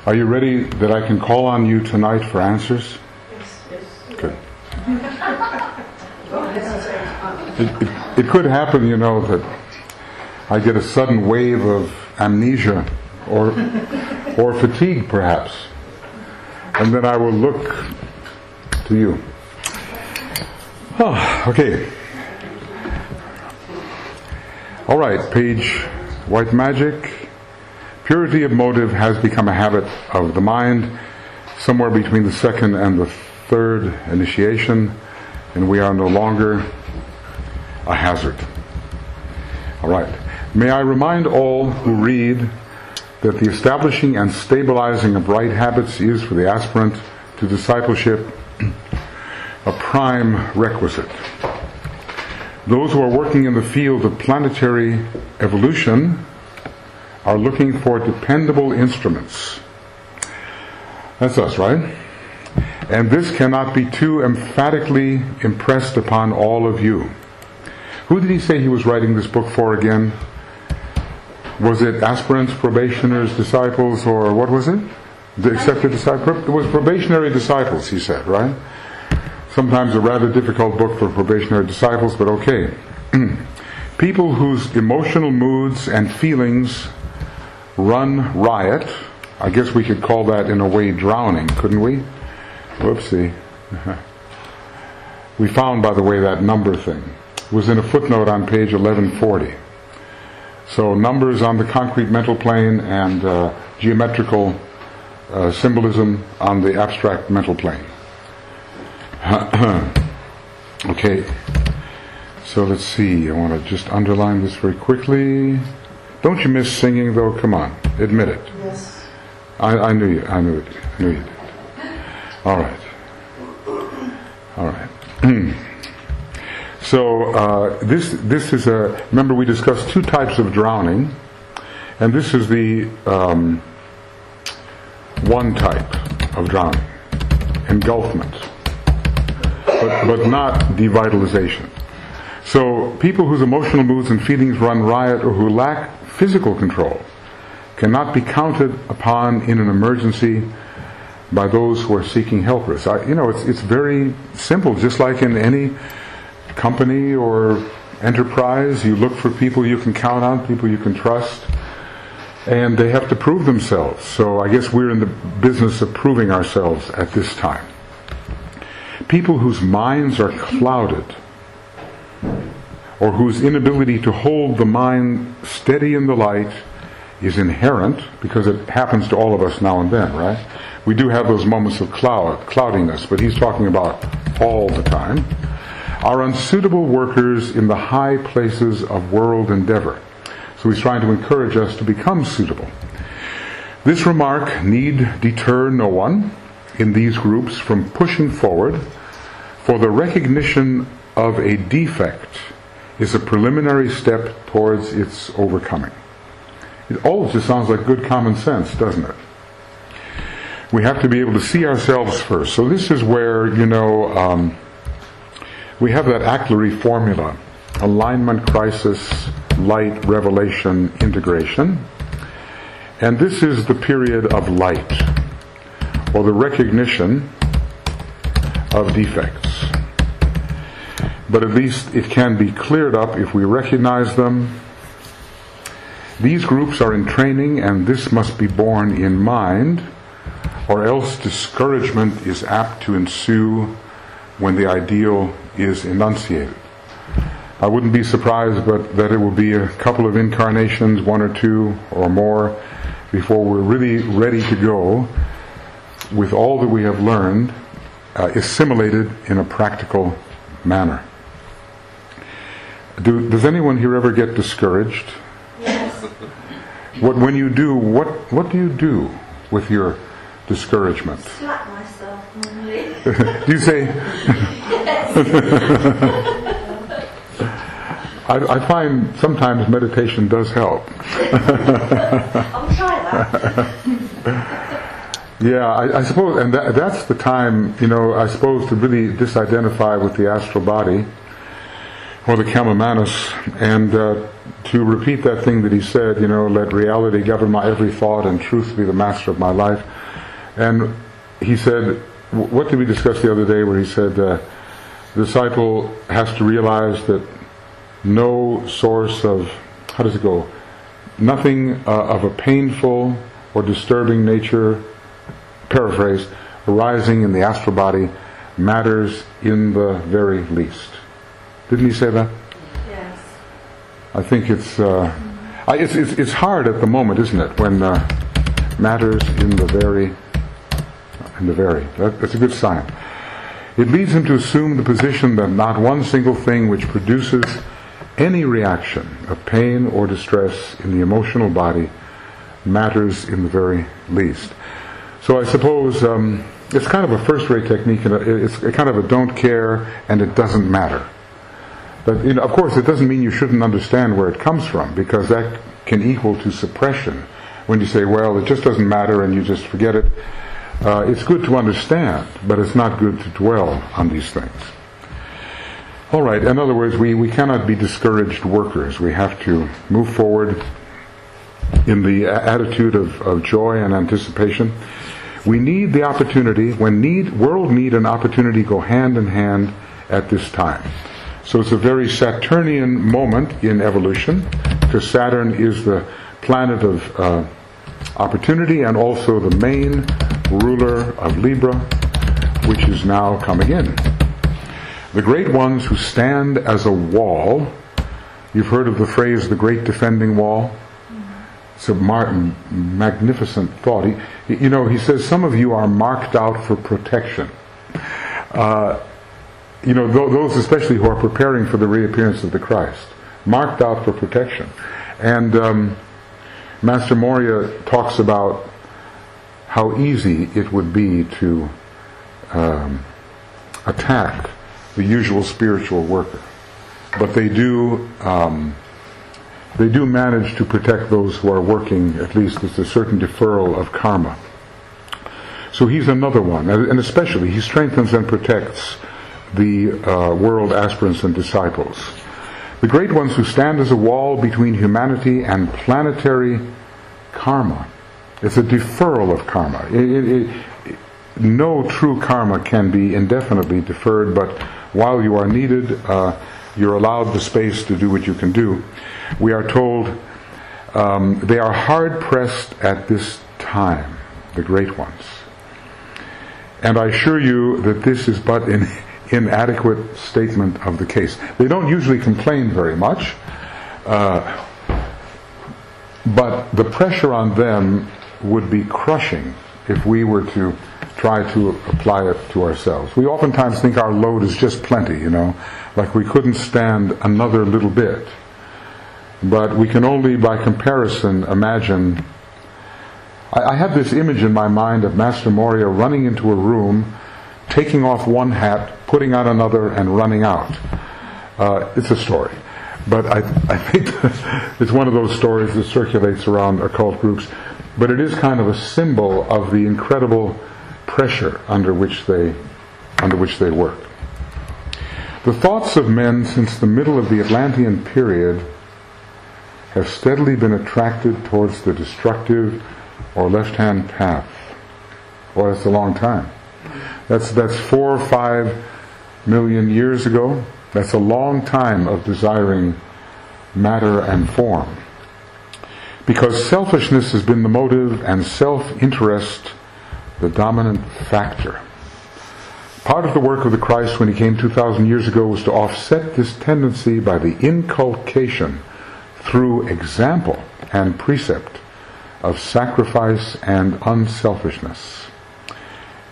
Are you ready that I can call on you tonight for answers? Yes. Good. It could happen, that I get a sudden wave of amnesia or fatigue, perhaps, and then I will look to you. Okay. All right, page White Magic. Purity of motive has become a habit of the mind, somewhere between the second and the third initiation, and we are no longer a hazard. All right. May I remind all who read that the establishing and stabilizing of right habits is, for the aspirant to discipleship, a prime requisite. Those who are working in the field of planetary evolution are looking for dependable instruments. That's us, right? And this cannot be too emphatically impressed upon all of you. Who did he say he was writing this book for again? Was it aspirants, probationers, disciples, or what was it? The accepted disciples? It was probationary disciples, he said, right? Sometimes a rather difficult book for probationary disciples, but okay. People whose emotional moods and feelings run riot. I guess we could call that in a way drowning, couldn't we? Whoopsie. We found, by the way, that number thing. It was in a footnote on page 1140. So numbers on the concrete mental plane and geometrical symbolism on the abstract mental plane. Okay, so let's see. I want to just underline this very quickly. Don't you miss singing, though? Come on, admit it. Yes. I knew you. I knew you did. All right. So this is a. Remember, we discussed two types of drowning, and this is the one type of drowning, engulfment. But not devitalization. So people whose emotional moods and feelings run riot or who lack physical control cannot be counted upon in an emergency by those who are seeking helpers. It's very simple. Just like in any company or enterprise, you look for people you can count on, people you can trust, and they have to prove themselves. So I guess we're in the business of proving ourselves at this time. People whose minds are clouded, or whose inability to hold the mind steady in the light is inherent, because it happens to all of us now and then, right? We do have those moments of cloudiness, but he's talking about all the time, are unsuitable workers in the high places of world endeavor. So he's trying to encourage us to become suitable. This remark need deter no one in these groups from pushing forward, for the recognition of a defect is a preliminary step towards its overcoming. It all just sounds like good common sense, doesn't it? We have to be able to see ourselves first. So this is where, we have that Acklery formula: alignment, crisis, light, revelation, integration. And this is the period of light, or the recognition of defects. But at least it can be cleared up if we recognize them. These groups are in training, and this must be borne in mind, or else discouragement is apt to ensue when the ideal is enunciated. I wouldn't be surprised but that it will be a couple of incarnations, one or two or more, before we're really ready to go with all that we have learned assimilated in a practical manner. Does anyone here ever get discouraged? Yes. When you do, what do you do with your discouragement? Slap myself normally. Do you say? Yes. I find sometimes meditation does help. I'll try that. Yeah, I suppose, and that's the time, I suppose, to really disidentify with the astral body, or the Kama Manus, and to repeat that thing that he said, let reality govern my every thought and truth be the master of my life. And he said, what did we discuss the other day where he said, the disciple has to realize that no source of, how does it go? Nothing of a painful or disturbing nature, paraphrase, arising in the astral body matters in the very least. Didn't he say that? Yes. I think it's hard at the moment, isn't it, when matters in the very. That's a good sign. It leads him to assume the position that not one single thing which produces any reaction of pain or distress in the emotional body matters in the very least. So I suppose it's kind of a first-rate technique, and it's kind of a don't care and it doesn't matter. But of course, it doesn't mean you shouldn't understand where it comes from, because that can equal to suppression. When you say, well, it just doesn't matter and you just forget it, it's good to understand, but it's not good to dwell on these things. All right, in other words, we cannot be discouraged workers. We have to move forward in the attitude of joy and anticipation. We need the opportunity, world need and opportunity go hand in hand at this time. So it's a very Saturnian moment in evolution, because Saturn is the planet of opportunity and also the main ruler of Libra, which is now coming in. The great ones who stand as a wall, you've heard of the phrase, the great defending wall? It's a magnificent thought. He says, some of you are marked out for protection. Those especially who are preparing for the reappearance of the Christ. Marked out for protection. And Master Moria talks about how easy it would be to attack the usual spiritual worker. But they do manage to protect those who are working. At least there's a certain deferral of karma. So he's another one, and especially he strengthens and protects the world aspirants and disciples. The great ones who stand as a wall between humanity and planetary karma. It's a deferral of karma. No true karma can be indefinitely deferred, but while you are needed, you're allowed the space to do what you can do. We are told they are hard-pressed at this time, the great ones. And I assure you that this is but an inadequate statement of the case. They don't usually complain very much, but the pressure on them would be crushing if we were to try to apply it to ourselves. We oftentimes think our load is just plenty, like we couldn't stand another little bit. But we can only, by comparison, imagine. I have this image in my mind of Master Moria running into a room, taking off one hat, putting on another, and running out. It's a story. But I think it's one of those stories that circulates around occult groups. But it is kind of a symbol of the incredible pressure under which they work. The thoughts of men since the middle of the Atlantean period have steadily been attracted towards the destructive or left-hand path. Well, that's a long time. That's 4 or 5 million years ago. That's a long time of desiring matter and form. Because selfishness has been the motive and self-interest the dominant factor. Part of the work of the Christ when he came 2,000 years ago was to offset this tendency by the inculcation through example and precept of sacrifice and unselfishness.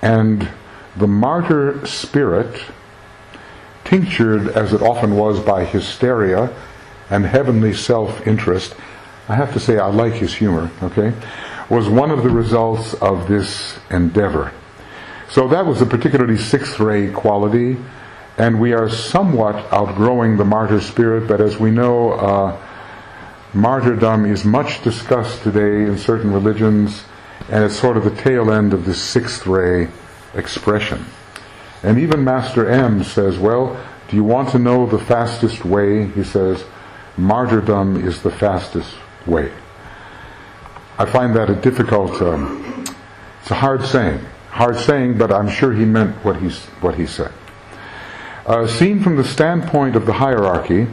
And the martyr spirit, tinctured as it often was by hysteria and heavenly self-interest, I have to say I like his humor, was one of the results of this endeavor. So that was a particularly sixth ray quality, and we are somewhat outgrowing the martyr spirit, but as we know, martyrdom is much discussed today in certain religions, and it's sort of the tail end of this sixth ray expression. And even Master M says, well, do you want to know the fastest way? He says, martyrdom is the fastest way. I find that a difficult, it's a hard saying, but I'm sure he meant what he said. Seen from the standpoint of the hierarchy,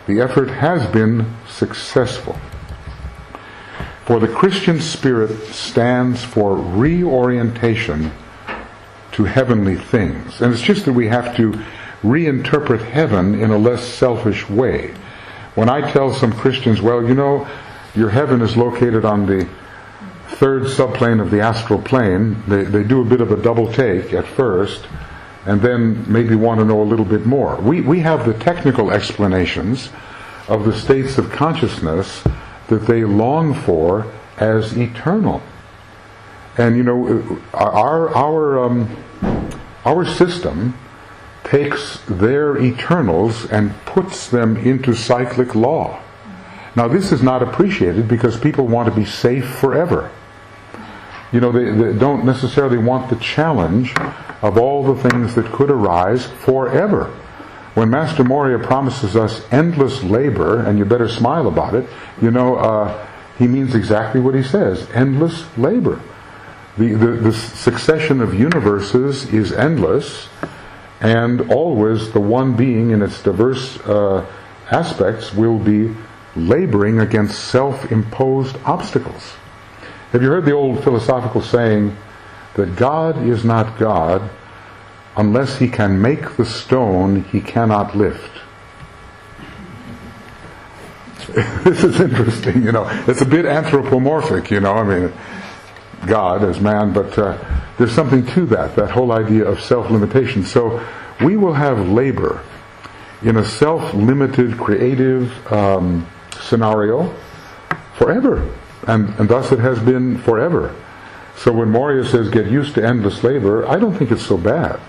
the effort has been successful. For the Christian spirit stands for reorientation to heavenly things. And it's just that we have to reinterpret heaven in a less selfish way. When I tell some Christians, well, you know, your heaven is located on the third subplane of the astral plane, they do a bit of a double take at first, and then maybe want to know a little bit more. We have the technical explanations of the states of consciousness that they long for as eternal. And you know, our system takes their eternals and puts them into cyclic law. Now this is not appreciated because people want to be safe forever. You know, they don't necessarily want the challenge of all the things that could arise forever. When Master Moria promises us endless labor, and you better smile about it, you know, he means exactly what he says, endless labor. The succession of universes is endless, and always the one being in its diverse aspects will be laboring against self-imposed obstacles. Have you heard the old philosophical saying that God is not God unless he can make the stone he cannot lift? This is interesting, you know. It's a bit anthropomorphic, you know. I mean, God as man, but there's something to that whole idea of self-limitation. So we will have labor in a self-limited, creative scenario forever. And thus it has been forever. So when Moria says get used to endless labor, I don't think it's so bad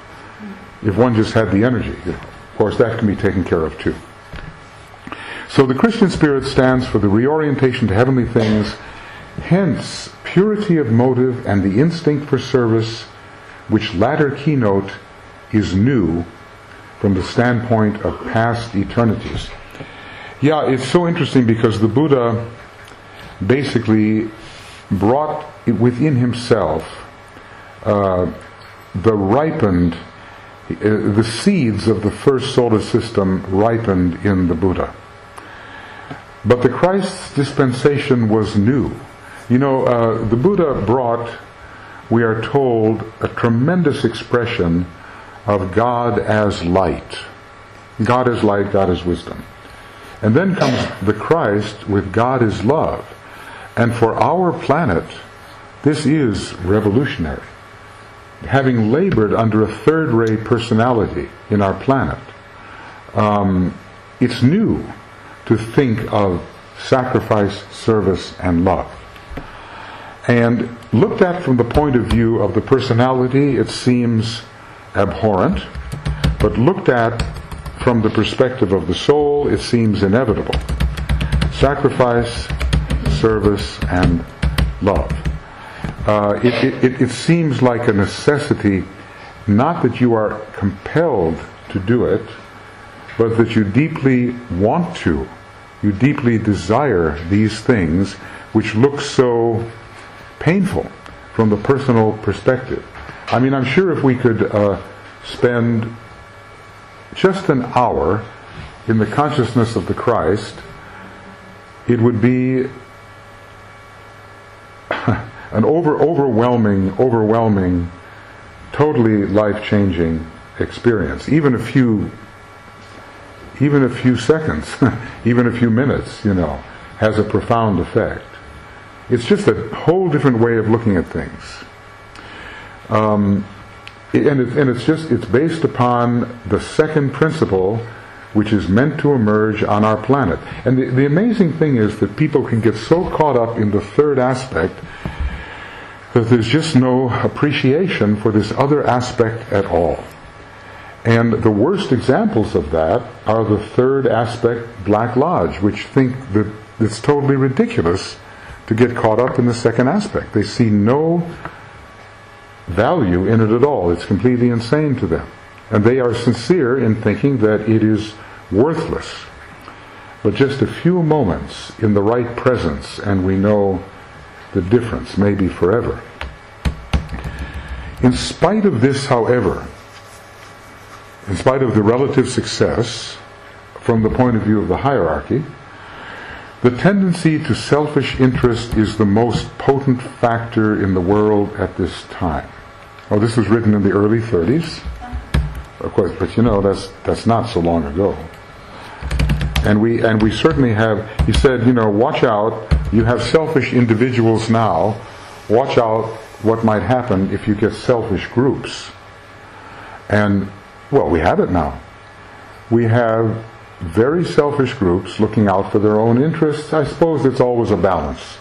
if one just had the energy. Of course, that can be taken care of too. So the Christian spirit stands for the reorientation to heavenly things, hence purity of motive and the instinct for service, which latter keynote is new from the standpoint of past eternities. Yeah, it's so interesting because the Buddha basically brought within himself the seeds of the first solar system ripened in the Buddha. But the Christ's dispensation was new. You know, the Buddha brought, we are told, a tremendous expression of God as light. God is light, God is wisdom. And then comes the Christ with God is love. And for our planet, this is revolutionary. Having labored under a third-rate personality in our planet, it's new to think of sacrifice, service, and love. And looked at from the point of view of the personality, it seems abhorrent, but looked at from the perspective of the soul, it seems inevitable. Sacrifice, service, and love. It seems like a necessity, not that you are compelled to do it, but that you deeply want to. You deeply desire these things which look so painful from the personal perspective. I mean, I'm sure if we could spend just an hour in the consciousness of the Christ, it would be an overwhelming, totally life-changing experience. Even a few seconds, even a few minutes, you know, has a profound effect. It's just a whole different way of looking at things. It's based upon the second principle, which is meant to emerge on our planet. And the amazing thing is that people can get so caught up in the third aspect that there's just no appreciation for this other aspect at all. And the worst examples of that are the third aspect, Black Lodge, which think that it's totally ridiculous to get caught up in the second aspect. They see no value in it at all. It's completely insane to them. And they are sincere in thinking that it is worthless. but just a few moments in the right presence and we know the difference, maybe forever. In spite of this, however, in spite of the relative success from the point of view of the hierarchy, the tendency to selfish interest is the most potent factor in the world at this time. Oh, this was written in the early 30s, of course, but that's not so long ago. And we certainly have, he said, watch out, you have selfish individuals now, watch out what might happen if you get selfish groups. And, well, we have it now. We have very selfish groups looking out for their own interests. I suppose it's always a balance,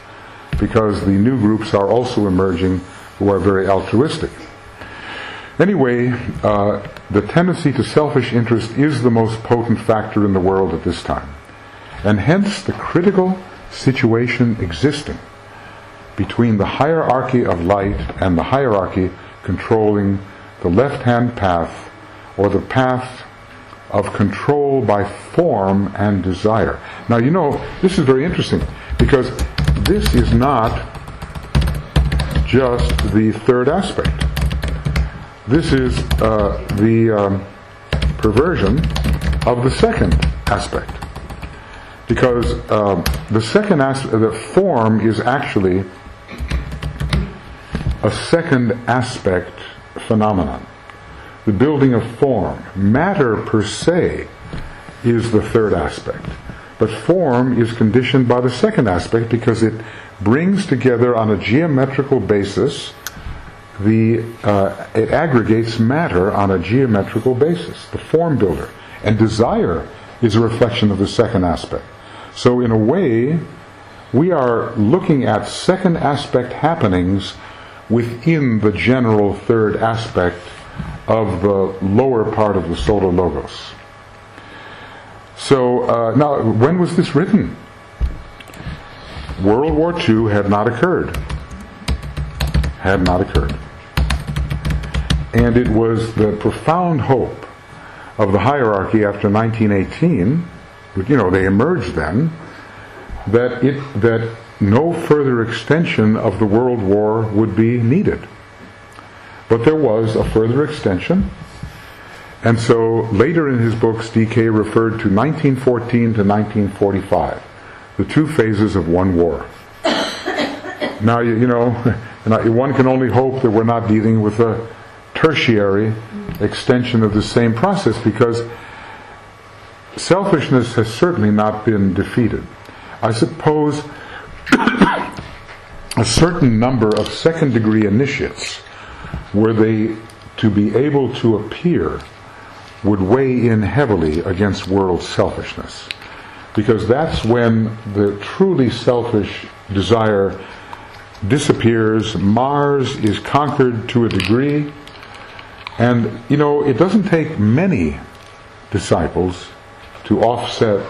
because the new groups are also emerging who are very altruistic. Anyway, the tendency to selfish interest is the most potent factor in the world at this time. And hence the critical situation existing between the hierarchy of light and the hierarchy controlling the left-hand path, or the path of control by form and desire. Now, this is very interesting, because this is not just the third aspect. This is the perversion of the second aspect. Because the second aspect, the form, is actually a second aspect phenomenon. The building of form. Matter per se is the third aspect. But form is conditioned by the second aspect, because it brings together on a geometrical basis it aggregates matter on a geometrical basis, the form builder. And desire is a reflection of the second aspect. So in a way, we are looking at second aspect happenings within the general third aspect of the lower part of the solar logos. So now, when was this written? World War II had not occurred. Had not occurred. And it was the profound hope of the hierarchy after 1918, they emerged then, that no further extension of the World War would be needed. But there was a further extension, and so later in his books, D.K. referred to 1914 to 1945, the two phases of one war. Now, one can only hope that we're not dealing with a tertiary extension of the same process, because selfishness has certainly not been defeated. I suppose a certain number of second-degree initiates, were they to be able to appear, would weigh in heavily against world selfishness. Because that's when the truly selfish desire disappears, Mars is conquered to a degree, and, it doesn't take many disciples to offset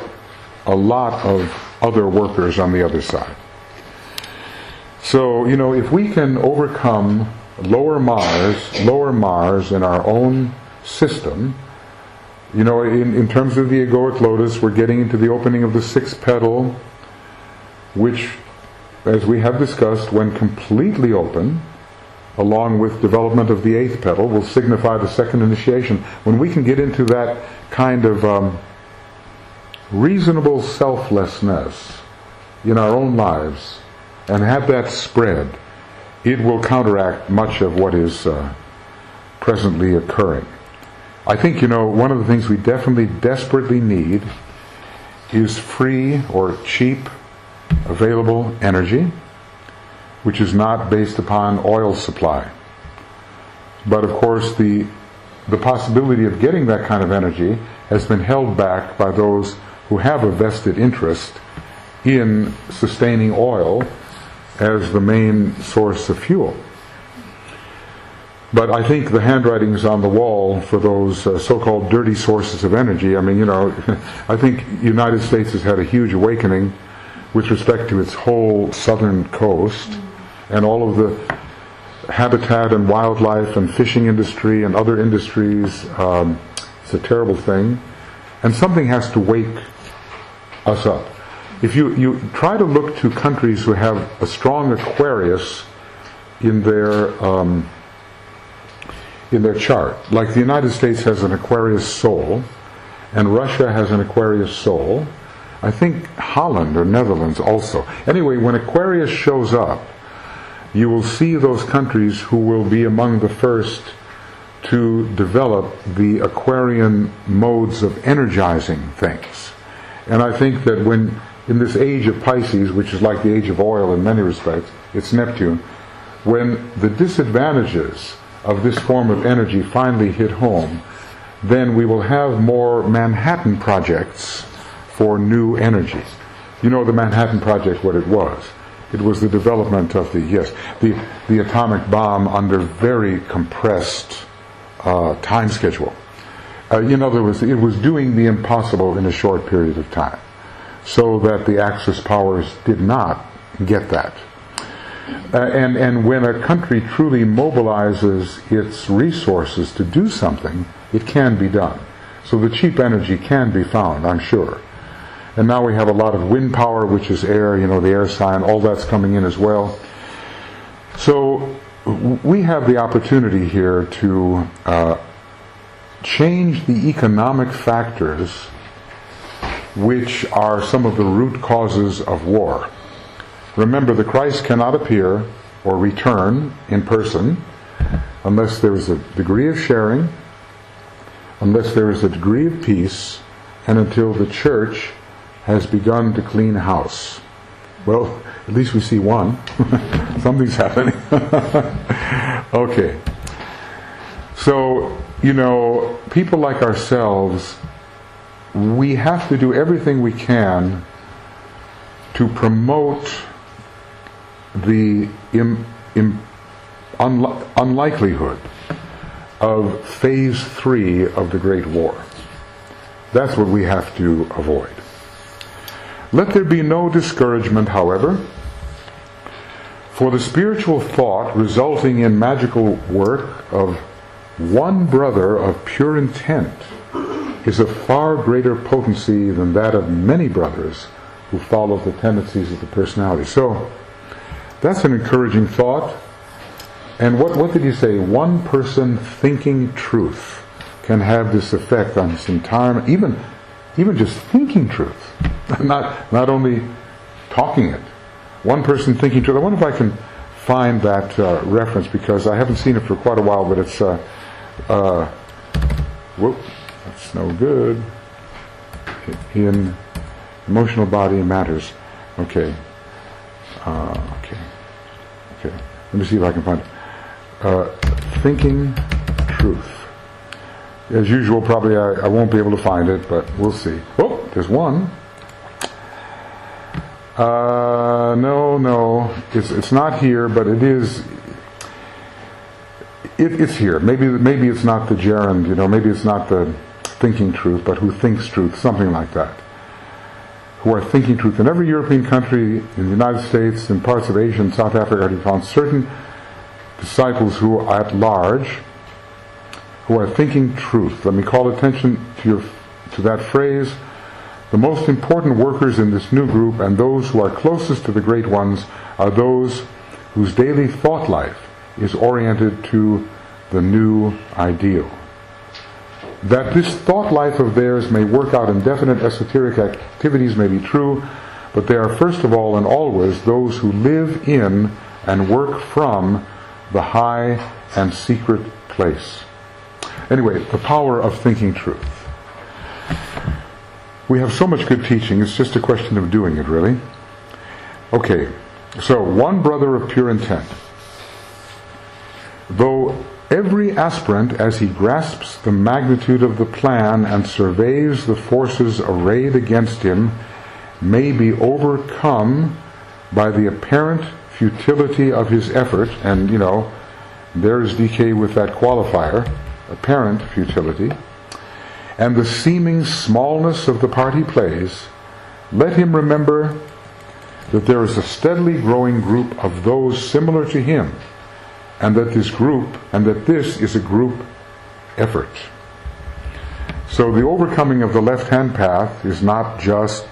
a lot of other workers on the other side. So, if we can overcome lower Mars in our own system, in terms of the egoic lotus, we're getting into the opening of the sixth petal, which, as we have discussed, when completely open, along with development of the eighth petal, will signify the second initiation. When we can get into that kind of reasonable selflessness in our own lives and have that spread, it will counteract much of what is presently occurring. I think, one of the things we definitely desperately need is free or cheap available energy, which is not based upon oil supply. But of course the possibility of getting that kind of energy has been held back by those who have a vested interest in sustaining oil as the main source of fuel. But I think the handwriting is on the wall for those so-called dirty sources of energy. I think the United States has had a huge awakening with respect to its whole southern coast and all of the habitat and wildlife and fishing industry and other industries. It's a terrible thing. And something has to wake us up. If you try to look to countries who have a strong Aquarius in their chart, like the United States has an Aquarius soul, and Russia has an Aquarius soul. I think Holland or Netherlands also. Anyway, when Aquarius shows up, you will see those countries who will be among the first to develop the Aquarian modes of energizing things. And I think that when, in this age of Pisces, which is like the age of oil in many respects, it's Neptune, when the disadvantages of this form of energy finally hit home, then we will have more Manhattan projects for new energy. You know the Manhattan Project, what it was. It was the development of the atomic bomb under very compressed time schedule. In other words, it was doing the impossible in a short period of time, so that the Axis powers did not get that. And when a country truly mobilizes its resources to do something, it can be done. So the cheap energy can be found, I'm sure. And now we have a lot of wind power, which is air, the air sign, all that's coming in as well. So we have the opportunity here to change the economic factors which are some of the root causes of war. Remember, the Christ cannot appear or return in person unless there is a degree of sharing, unless there is a degree of peace, and until the church has begun to clean house. Well, at least we see one. Something's happening. Okay. So, people like ourselves, we have to do everything we can to promote the unlikelihood of phase 3 of the Great War. That's what we have to avoid. Let there be no discouragement, however, for the spiritual thought resulting in magical work of one brother of pure intent is of far greater potency than that of many brothers who follow the tendencies of the personality. So, that's an encouraging thought. And what did he say? One person thinking truth can have this effect on his entire, even just thinking truth, not only talking it. One person thinking truth. I wonder if I can find that reference, because I haven't seen it for quite a while, but it's whoop, that's no good. In Emotional Body Matters. Okay. Let me see if I can find it. Thinking truth. As usual, probably I won't be able to find it, but we'll see. Oh, there's one. No, it's not here, but it is. It's here. Maybe it's not the gerund. Maybe it's not the thinking truth, but who thinks truth, something like that. Who are thinking truth. In every European country, in the United States, in parts of Asia and South Africa, are to be found certain disciples who are at large, who are thinking truth. Let me call attention to that phrase. The most important workers in this new group, and those who are closest to the great ones, are those whose daily thought life is oriented to the new ideal. That this thought life of theirs may work out in definite esoteric activities may be true, but they are first of all and always those who live in and work from the high and secret place. Anyway, the power of thinking truth. We have so much good teaching, it's just a question of doing it, really. Okay, so one brother of pure intent. Though every aspirant, as he grasps the magnitude of the plan and surveys the forces arrayed against him, may be overcome by the apparent futility of his effort, and there's DK with that qualifier, apparent futility, and the seeming smallness of the part he plays, let him remember that there is a steadily growing group of those similar to him, and that this is a group effort. So the overcoming of the left-hand path is not just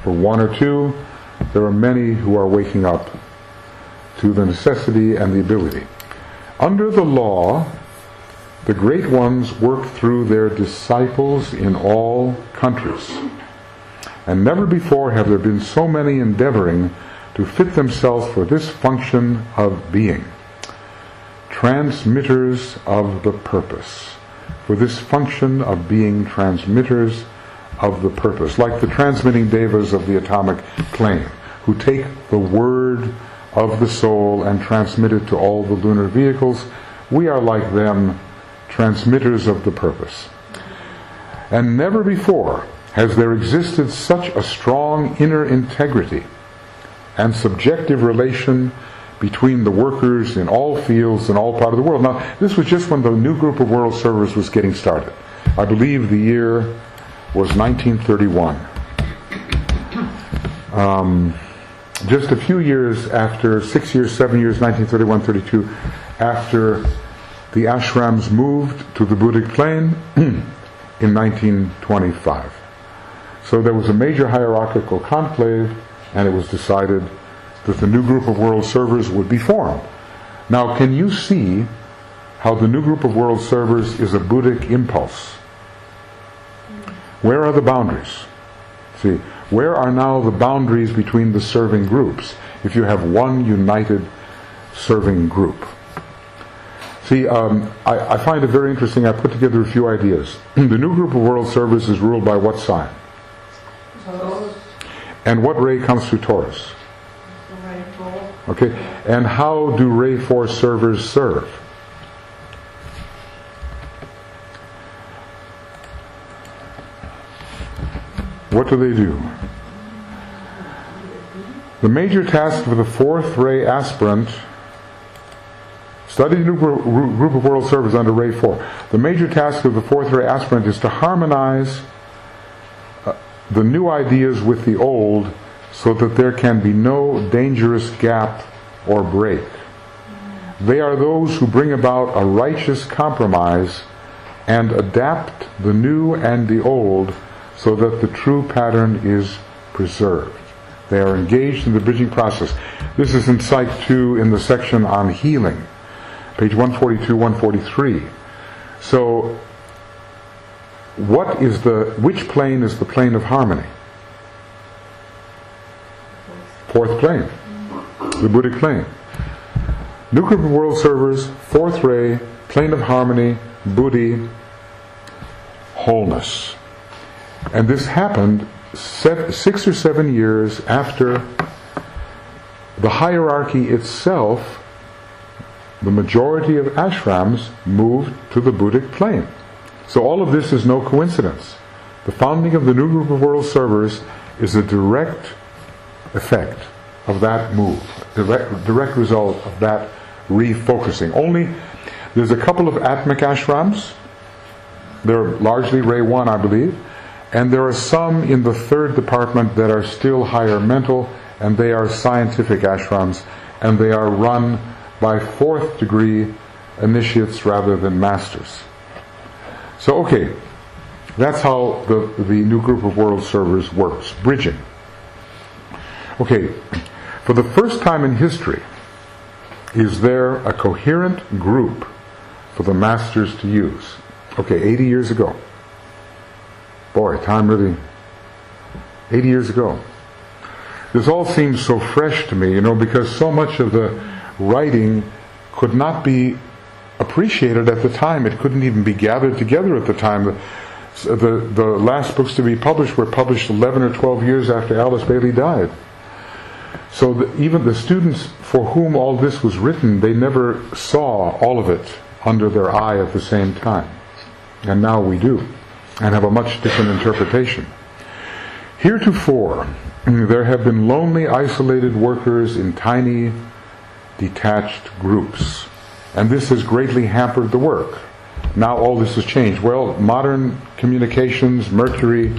for one or two, there are many who are waking up to the necessity and the ability. Under the law, the great ones work through their disciples in all countries. And never before have there been so many endeavoring to fit themselves for this function of being. Transmitters of the purpose. For this function of being transmitters of the purpose. Like the transmitting devas of the atomic plane, who take the word of the soul and transmit it to all the lunar vehicles. We are like them, transmitters of the purpose. And never before has there existed such a strong inner integrity and subjective relation between the workers in all fields and all part of the world. Now, this was just when the new group of world servers was getting started. I believe the year was 1931. Just a few years after, 6 years, 7 years, 1931, 32, after the ashrams moved to the Buddhic plane in 1925. So there was a major hierarchical conclave, and it was decided that the new group of world servers would be formed. Now, can you see how the new group of world servers is a Buddhic impulse? Where are the boundaries? See, where are now the boundaries between the serving groups if you have one united serving group? See, I find it very interesting. I put together a few ideas. The new group of world servers is ruled by what sign? Taurus. And what ray comes through Taurus? Ray 4. Okay, and how do ray 4 servers serve? What do they do? The major task of the fourth ray aspirant, study the new group of world servers under ray 4. The major task of the fourth ray aspirant is to harmonize the new ideas with the old so that there can be no dangerous gap or break. They are those who bring about a righteous compromise and adapt the new and the old so that the true pattern is preserved. They are engaged in the bridging process. This is in Psych 2 in the section on healing, page 142, 143. So, which plane is the plane of harmony? Fourth plane, the Buddhic plane. New group of world servers, fourth ray, plane of harmony, Buddhi, wholeness. And this happened 6 or 7 years after the hierarchy itself, the majority of ashrams, moved to the Buddhic plane. So all of this is no coincidence. The founding of the new group of world servers is a direct effect of that move, direct result of that refocusing. Only there's a couple of Atmic ashrams. They're largely Ray 1, I believe. And there are some in the third department that are still higher mental, and they are scientific ashrams, and they are run by fourth degree initiates rather than masters. So, okay, that's how the new group of world servers works. Bridging. Okay, for the first time in history, is there a coherent group for the masters to use? Okay, 80 years ago. Boy, time really... 80 years ago. This all seems so fresh to me, because so much of the writing could not be appreciated at the time. It couldn't even be gathered together at the time. The last books to be published were published 11 or 12 years after Alice Bailey died. So even the students for whom all this was written, they never saw all of it under their eye at the same time. And now we do, and have a much different interpretation. Heretofore, there have been lonely, isolated workers in tiny, detached groups. And this has greatly hampered the work. Now all this has changed. Well, modern communications, Mercury,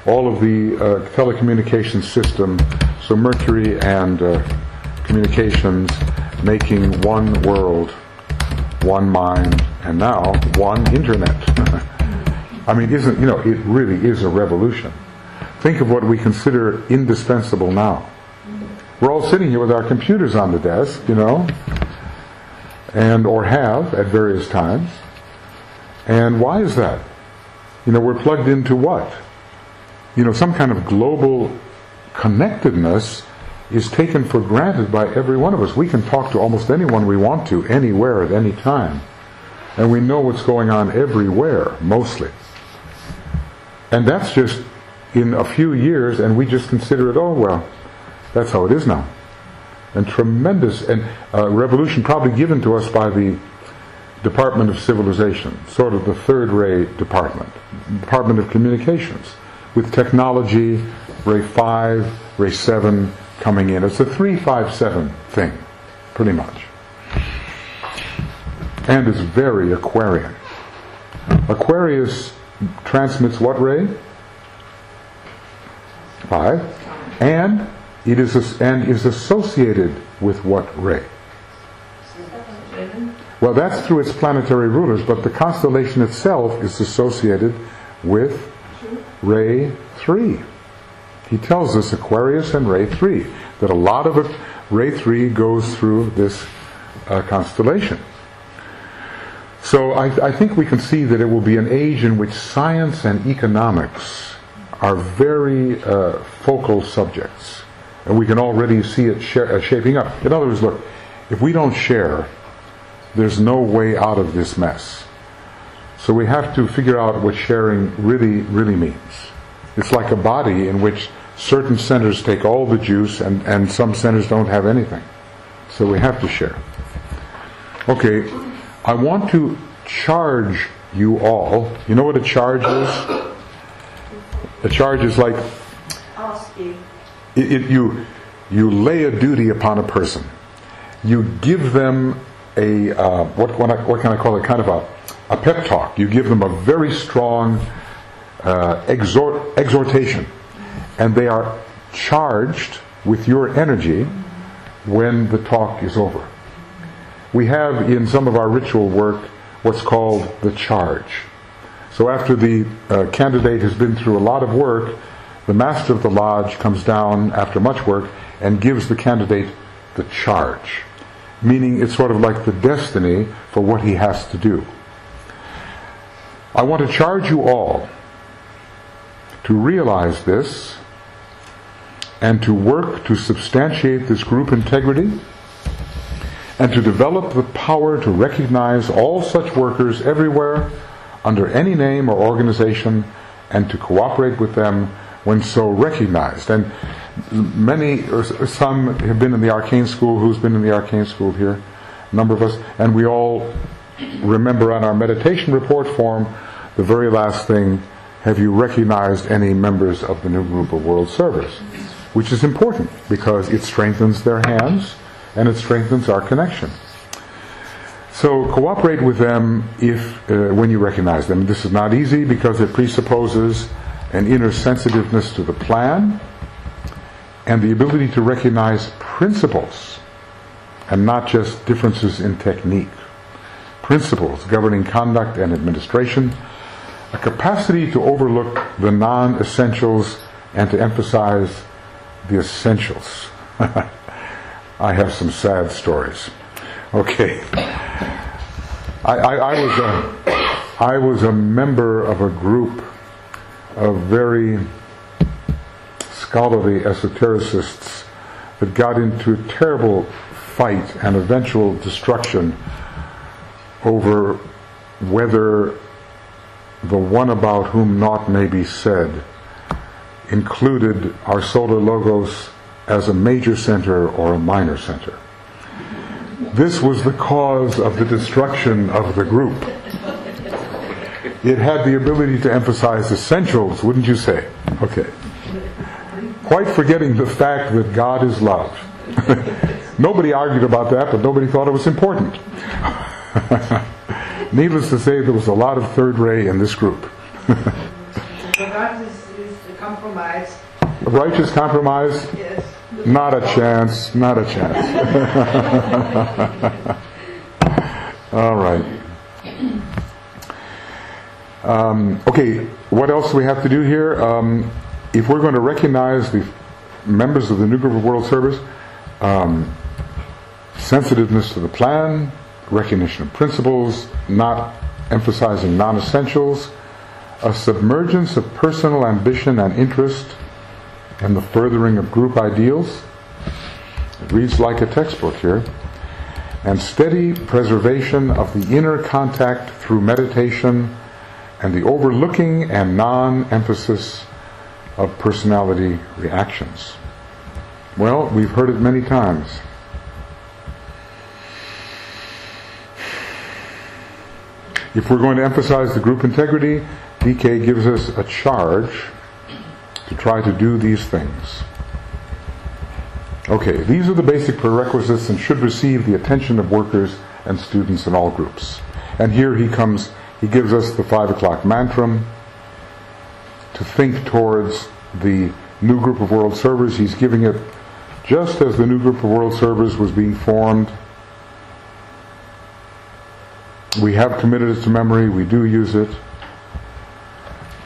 all of the telecommunications system, so Mercury and communications making one world, one mind, and now one internet. I mean, it really is a revolution. think of what we consider indispensable now. We're all sitting here with our computers on the desk, and or have at various times. And why is that? We're plugged into what? Some kind of global connectedness is taken for granted by every one of us. We can talk to almost anyone we want to, anywhere, at any time. And we know what's going on everywhere, mostly. And that's just in a few years, and we just consider it, oh, well, that's how it is now. And tremendous revolution probably given to us by the Department of Civilization, sort of the third-ray Department of Communications, with technology, Ray 5, Ray 7 coming in. It's a 3-5-7 thing, pretty much. And it's very Aquarian. Aquarius transmits what ray? 5. And it is associated with what ray? Well, that's through its planetary rulers, but the constellation itself is associated with Ray 3. He tells us Aquarius and Ray 3, that a lot of it, Ray 3 goes through this constellation. So I think we can see that it will be an age in which science and economics are very focal subjects. And we can already see it shaping up. In other words, look, if we don't share, there's no way out of this mess. So we have to figure out what sharing really, really means. It's like a body in which certain centers take all the juice and some centers don't have anything. So we have to share. Okay, I want to charge you all. You know what a charge is? A charge is like you lay a duty upon a person. You give them a what can I call it? Kind of a pep talk. You give them a very strong exhortation, and they are charged with your energy when the talk is over. We have in some of our ritual work what's called the charge. So after the candidate has been through a lot of work, the master of the lodge comes down after much work and gives the candidate the charge, meaning it's sort of like the destiny for what he has to do. I want to charge you all to realize this and to work to substantiate this group integrity and to develop the power to recognize all such workers everywhere under any name or organization and to cooperate with them when so recognized. And many or some have been in the arcane school. Who's been in the arcane school here? A number of us. And we all remember on our meditation report form the very last thing, have you recognized any members of the new group of world servers? Which is important because it strengthens their hands and it strengthens our connection. So cooperate with them when you recognize them. This is not easy because it presupposes an inner sensitiveness to the plan and the ability to recognize principles and not just differences in technique. Principles governing conduct and administration, a capacity to overlook the non-essentials and to emphasize the essentials. I have some sad stories. Okay. I was a member of a group of very scholarly esotericists that got into a terrible fight and eventual destruction over whether the one about whom naught may be said included our solar logos as a major center or a minor center. This was the cause of the destruction of the group. It had the ability to emphasize essentials, wouldn't you say? Okay. Quite forgetting the fact that God is love. Nobody argued about that, but nobody thought it was important. Needless to say, there was a lot of third ray in this group. So God is the compromise. Righteous compromise? Yes. Not a chance, not a chance. All right. Okay, what else do we have to do here? if we're going to recognize the members of the new group of world service, sensitiveness to the plan, recognition of principles, not emphasizing non-essentials, a submergence of personal ambition and interest, and the furthering of group ideals. It reads like a textbook here. And steady preservation of the inner contact through meditation, and the overlooking and non-emphasis of personality reactions. Well, we've heard it many times. If we're going to emphasize the group integrity, DK gives us a charge to try to do these things. Okay, these are the basic prerequisites and should receive the attention of workers and students in all groups. And here he gives us the 5 o'clock mantra to think towards the new group of world servers. He's giving it just as the new group of world servers was being formed. We have committed it to memory, we do use it.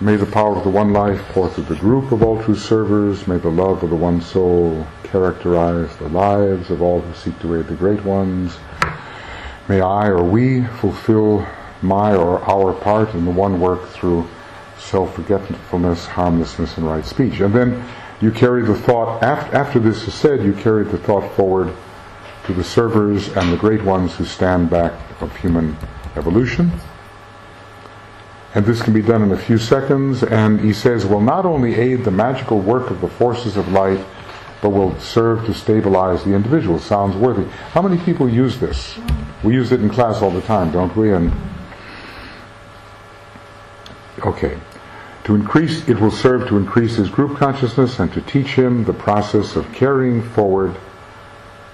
May the power of the one life pour through the group of all true servers. May the love of the one soul characterize the lives of all who seek to aid the great ones. May I or we fulfill my or our part in the one work through self-forgetfulness, harmlessness, and right speech. And then you carry the thought, after this is said, you carry the thought forward to the servers and the great ones who stand back of human evolution. And this can be done in a few seconds, and he says, will not only aid the magical work of the forces of light, but will serve to stabilize the individual. Sounds worthy. How many people use this? We use it in class all the time, don't we? And okay. It will serve to increase his group consciousness and to teach him the process of carrying forward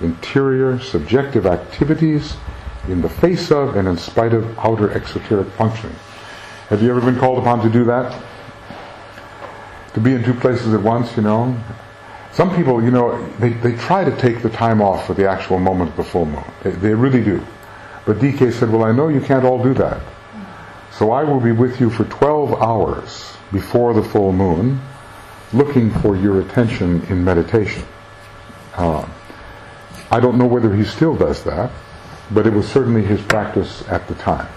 interior, subjective activities in the face of and in spite of outer exoteric functioning. Have you ever been called upon to do that? To be in two places at once, Some people, they try to take the time off for the actual moment of the full moon. They really do. But DK said, well, I know you can't all do that. So I will be with you for 12 hours before the full moon, looking for your attention in meditation. I don't know whether he still does that, but it was certainly his practice at the time.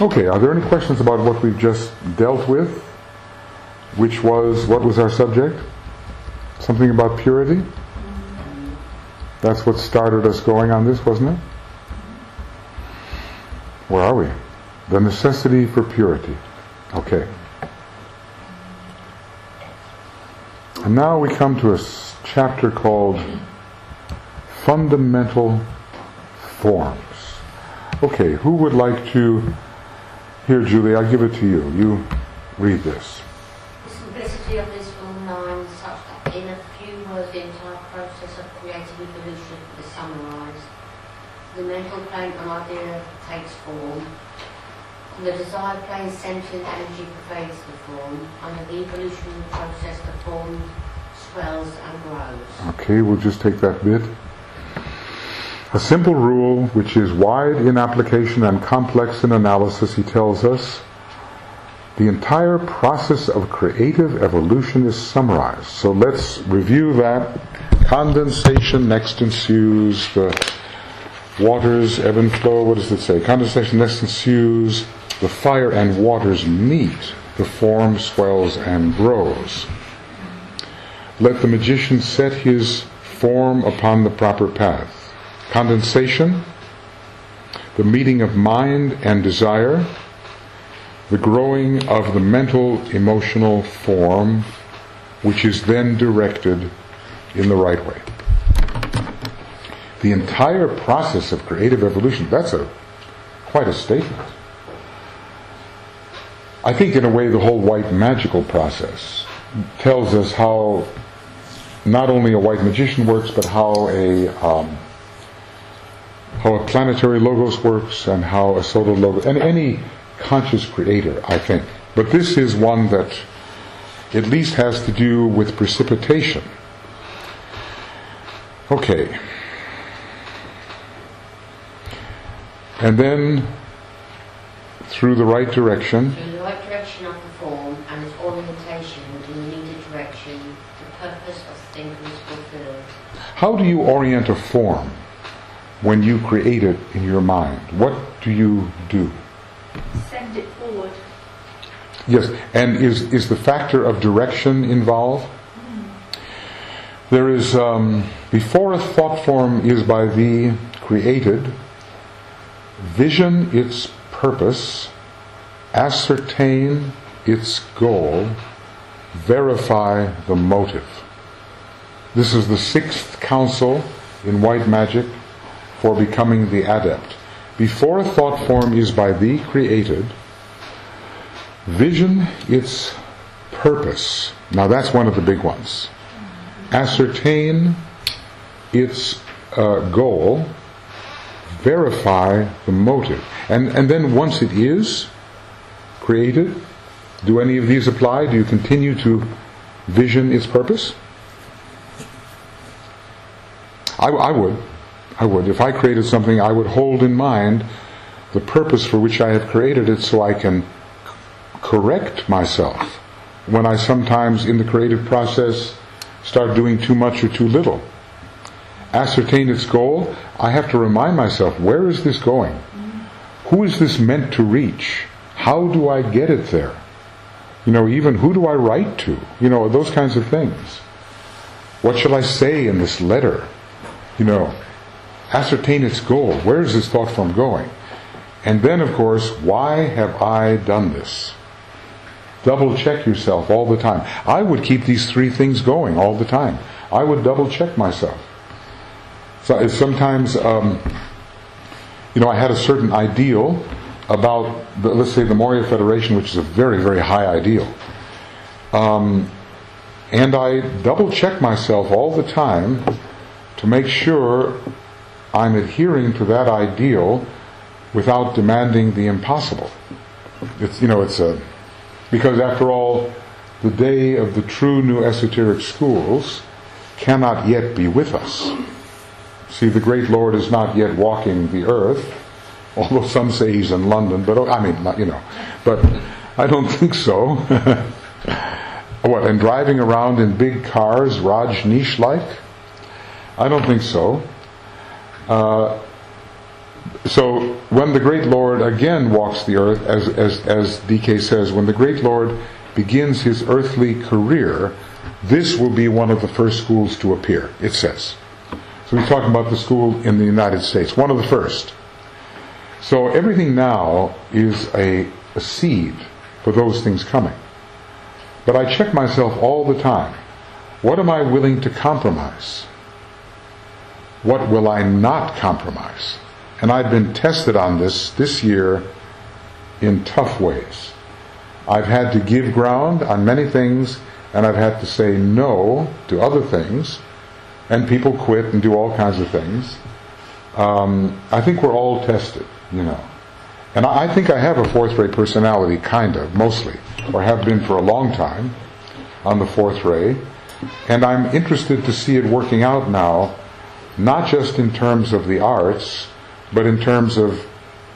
Okay, are there any questions about what we've just dealt with? What was our subject? Something about purity? That's what started us going on this, wasn't it? Where are we? The necessity for purity. Okay. And now we come to a chapter called Fundamental Forms. Okay, who would like to... Here, Julie, I'll give it to you. You read this. The simplicity of this will mind such that in a few words the entire process of creative evolution is summarized. The mental plane an idea takes form. On the desired plane sentient energy pervades the form. Under the evolutionary process the form swells and grows. Okay, we'll just take that bit. A simple rule which is wide in application and complex in analysis, he tells us. The entire process of creative evolution is summarized. So let's review that. Condensation next ensues, the waters ebb and flow, what does it say? Condensation next ensues, the fire and waters meet, the form swells and grows. Let the magician set his form upon the proper path. Condensation, the meeting of mind and desire, the growing of the mental emotional form, which is then directed in the right way. The entire process of creative evolution, that's quite a statement. I think in a way the whole white magical process tells us how not only a white magician works, but how a planetary logos works, and how a solar logos, and any conscious creator, I think. But this is one that at least has to do with precipitation. Okay. And then, through the right direction. Through the right direction direction of the form and its orientation in the needed direction, the purpose of the thinker is fulfilled. How do you orient a form when you create it in your mind? What do you do? Send it forward. Yes, and is the factor of direction involved? There is, before a thought form is by thee created, vision its purpose, ascertain its goal, verify the motive. This is the sixth counsel in white magic for becoming the adept. Before a thought form is by thee created, vision its purpose. Now that's one of the big ones. Ascertain its goal, verify the motive. And then once it is created, do any of these apply? Do you continue to vision its purpose? I would. If I created something, I would hold in mind the purpose for which I have created it, so I can correct myself when I sometimes in the creative process start doing too much or too little. Ascertain its goal. I have to remind myself, where is this going? Who is this meant to reach? How do I get it there? Even who do I write to? Those kinds of things. What shall I say in this letter? Ascertain its goal. Where is this thought form going? And then, of course, why have I done this? Double check yourself all the time. I would keep these three things going all the time. I would double check myself. So sometimes, I had a certain ideal about, let's say, the Moria Federation, which is a very, very high ideal. And I double check myself all the time to make sure I'm adhering to that ideal without demanding the impossible. Because after all, the day of the true new esoteric schools cannot yet be with us. See, the great Lord is not yet walking the earth, although some say he's in London, but but I don't think so. What, and driving around in big cars, Rajneesh-like? I don't think so. So when the great Lord again walks the earth, as DK says, when the great Lord begins his earthly career, this will be one of the first schools to appear, it says. So he's talking about the school in the United States, one of the first. So everything now is a seed for those things coming. But I check myself all the time. What am I willing to compromise? What will I not compromise? And I've been tested on this year in tough ways. I've had to give ground on many things, and I've had to say no to other things, and people quit and do all kinds of things. I think we're all tested, And I think I have a fourth-ray personality, kind of, mostly, or have been for a long time, on the fourth ray. And I'm interested to see it working out now, not just in terms of the arts, but in terms of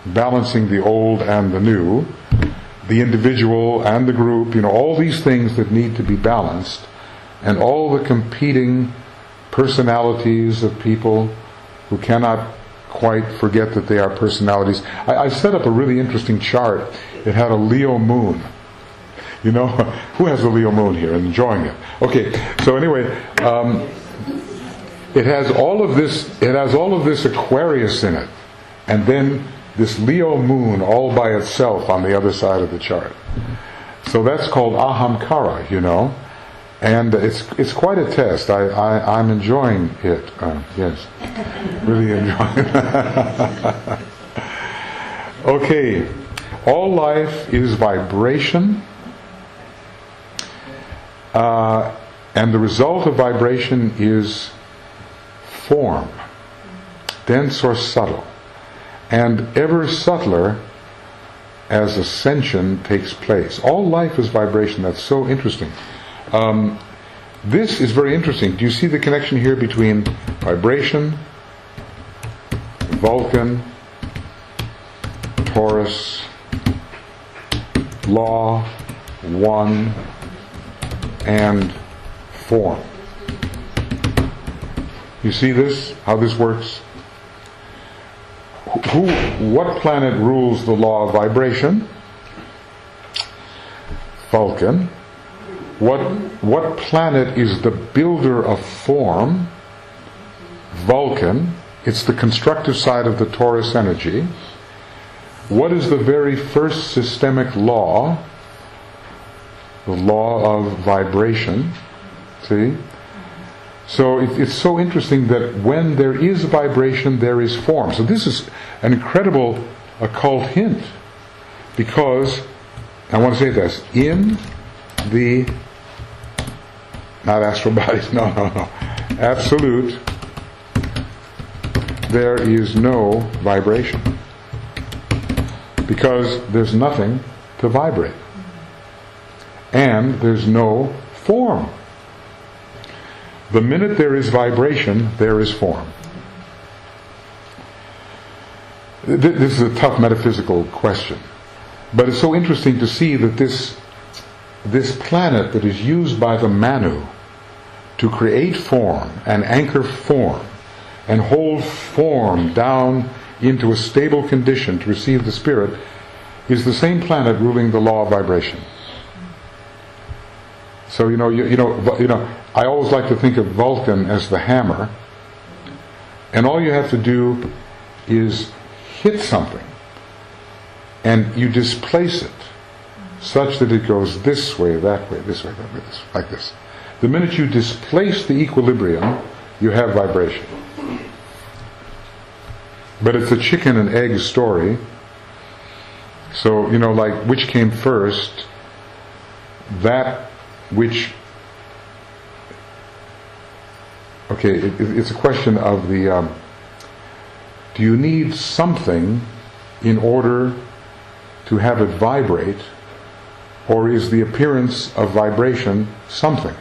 balancing the old and the new, the individual and the group, all these things that need to be balanced, and all the competing personalities of people who cannot quite forget that they are personalities. I set up a really interesting chart. It had a Leo moon. Who has a Leo moon here and enjoying it? Okay, so anyway, it has all of this Aquarius in it, and then this Leo moon all by itself on the other side of the chart. So that's called ahamkara, and it's quite a test. I'm enjoying it. Yes, really enjoying it. Okay, all life is vibration, and the result of vibration is form, dense or subtle, and ever subtler as ascension takes place. All life is vibration. That's so interesting. This is very interesting. Do you see the connection here between vibration, Vulcan, Taurus, law, one, and form. You see this? How this works? What planet rules the law of vibration? Vulcan. What planet is the builder of form? Vulcan. It's the constructive side of the torus energy. What is the very first systemic law? The law of vibration. See? So it's so interesting that when there is vibration, there is form. So this is an incredible occult hint, because, I want to say this, in the, not astral bodies, no, absolute, there is no vibration, because there's nothing to vibrate, and there's no form. The minute there is vibration, there is form. This is a tough metaphysical question, but it's so interesting to see that this planet that is used by the Manu to create form and anchor form and hold form down into a stable condition to receive the spirit is the same planet ruling the law of vibration. So you know, I always like to think of Vulcan as the hammer, and all you have to do is hit something, and you displace it such that it goes this way, that way, this way, that way, this, like this. The minute you displace the equilibrium, you have vibration. But it's a chicken and egg story. So, you know, like, which came first? That which, okay, it's a question of the, do you need something in order to have it vibrate, or is the appearance of vibration something?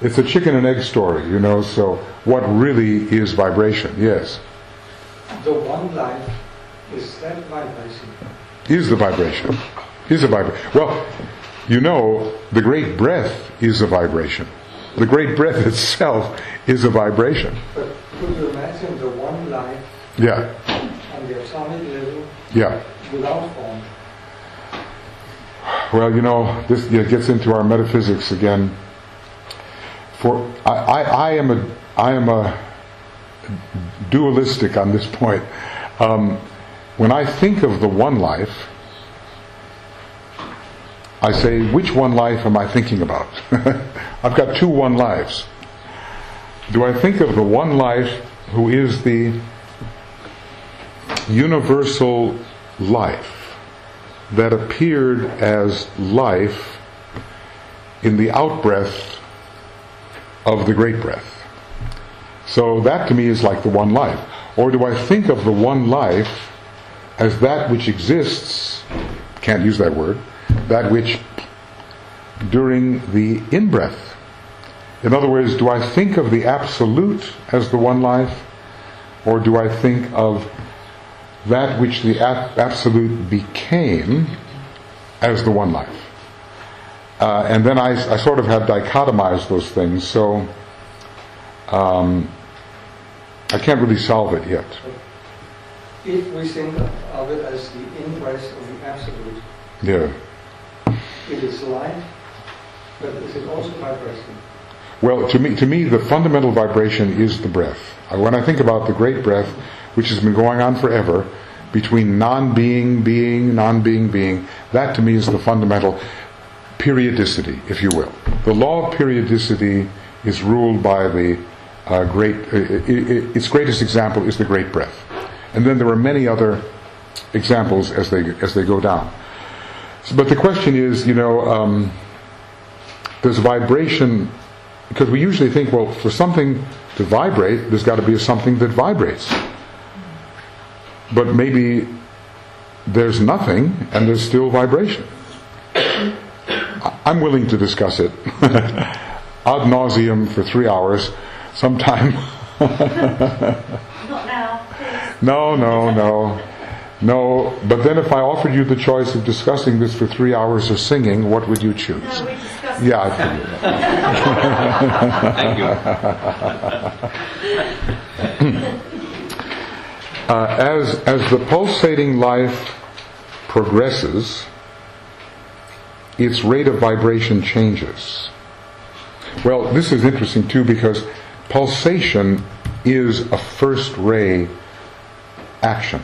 It's a chicken and egg story, you know, so what really is vibration? Yes. The one life, is that vibration? Is the vibration. Is a vibration. Well, you know, the great breath is a vibration. The great breath itself is a vibration. But could you imagine the one life, yeah, on the atomic level, yeah, without form? Well, you know, this gets into our metaphysics again. For I am a dualistic on this point. When I think of the one life, I say, which one life am I thinking about? I've got two one lives. Do I think of the one life who is the universal life that appeared as life in the out-breath of the great breath? So that to me is like the one life. Or do I think of the one life as that which exists, can't use that word, that which during the in-breath? In other words, do I think of the absolute as the one life, or do I think of that which the absolute became as the one life? And then I sort of have dichotomized those things, so I can't really solve it yet. If we think of it as the in-breath of the absolute, Yeah. it is life, but is it also vibration? Well, to me, the fundamental vibration is the breath. When I think about the great breath, which has been going on forever, between non-being, being, non-being, being, that to me is the fundamental periodicity, if you will. The law of periodicity is ruled by the its greatest example is the great breath. And then there are many other examples as they go down. But the question is, you know, there's vibration, because we usually think, well, for something to vibrate, there's got to be something that vibrates. But maybe there's nothing and there's still vibration. I'm willing to discuss it ad nauseum for 3 hours sometime. Not now, please. No. No, but then if I offered you the choice of discussing this for 3 hours or singing, what would you choose? No, we discussed Yeah, I figured that. Thank you. As the pulsating life progresses, its rate of vibration changes. Well, this is interesting too, because pulsation is a first ray action.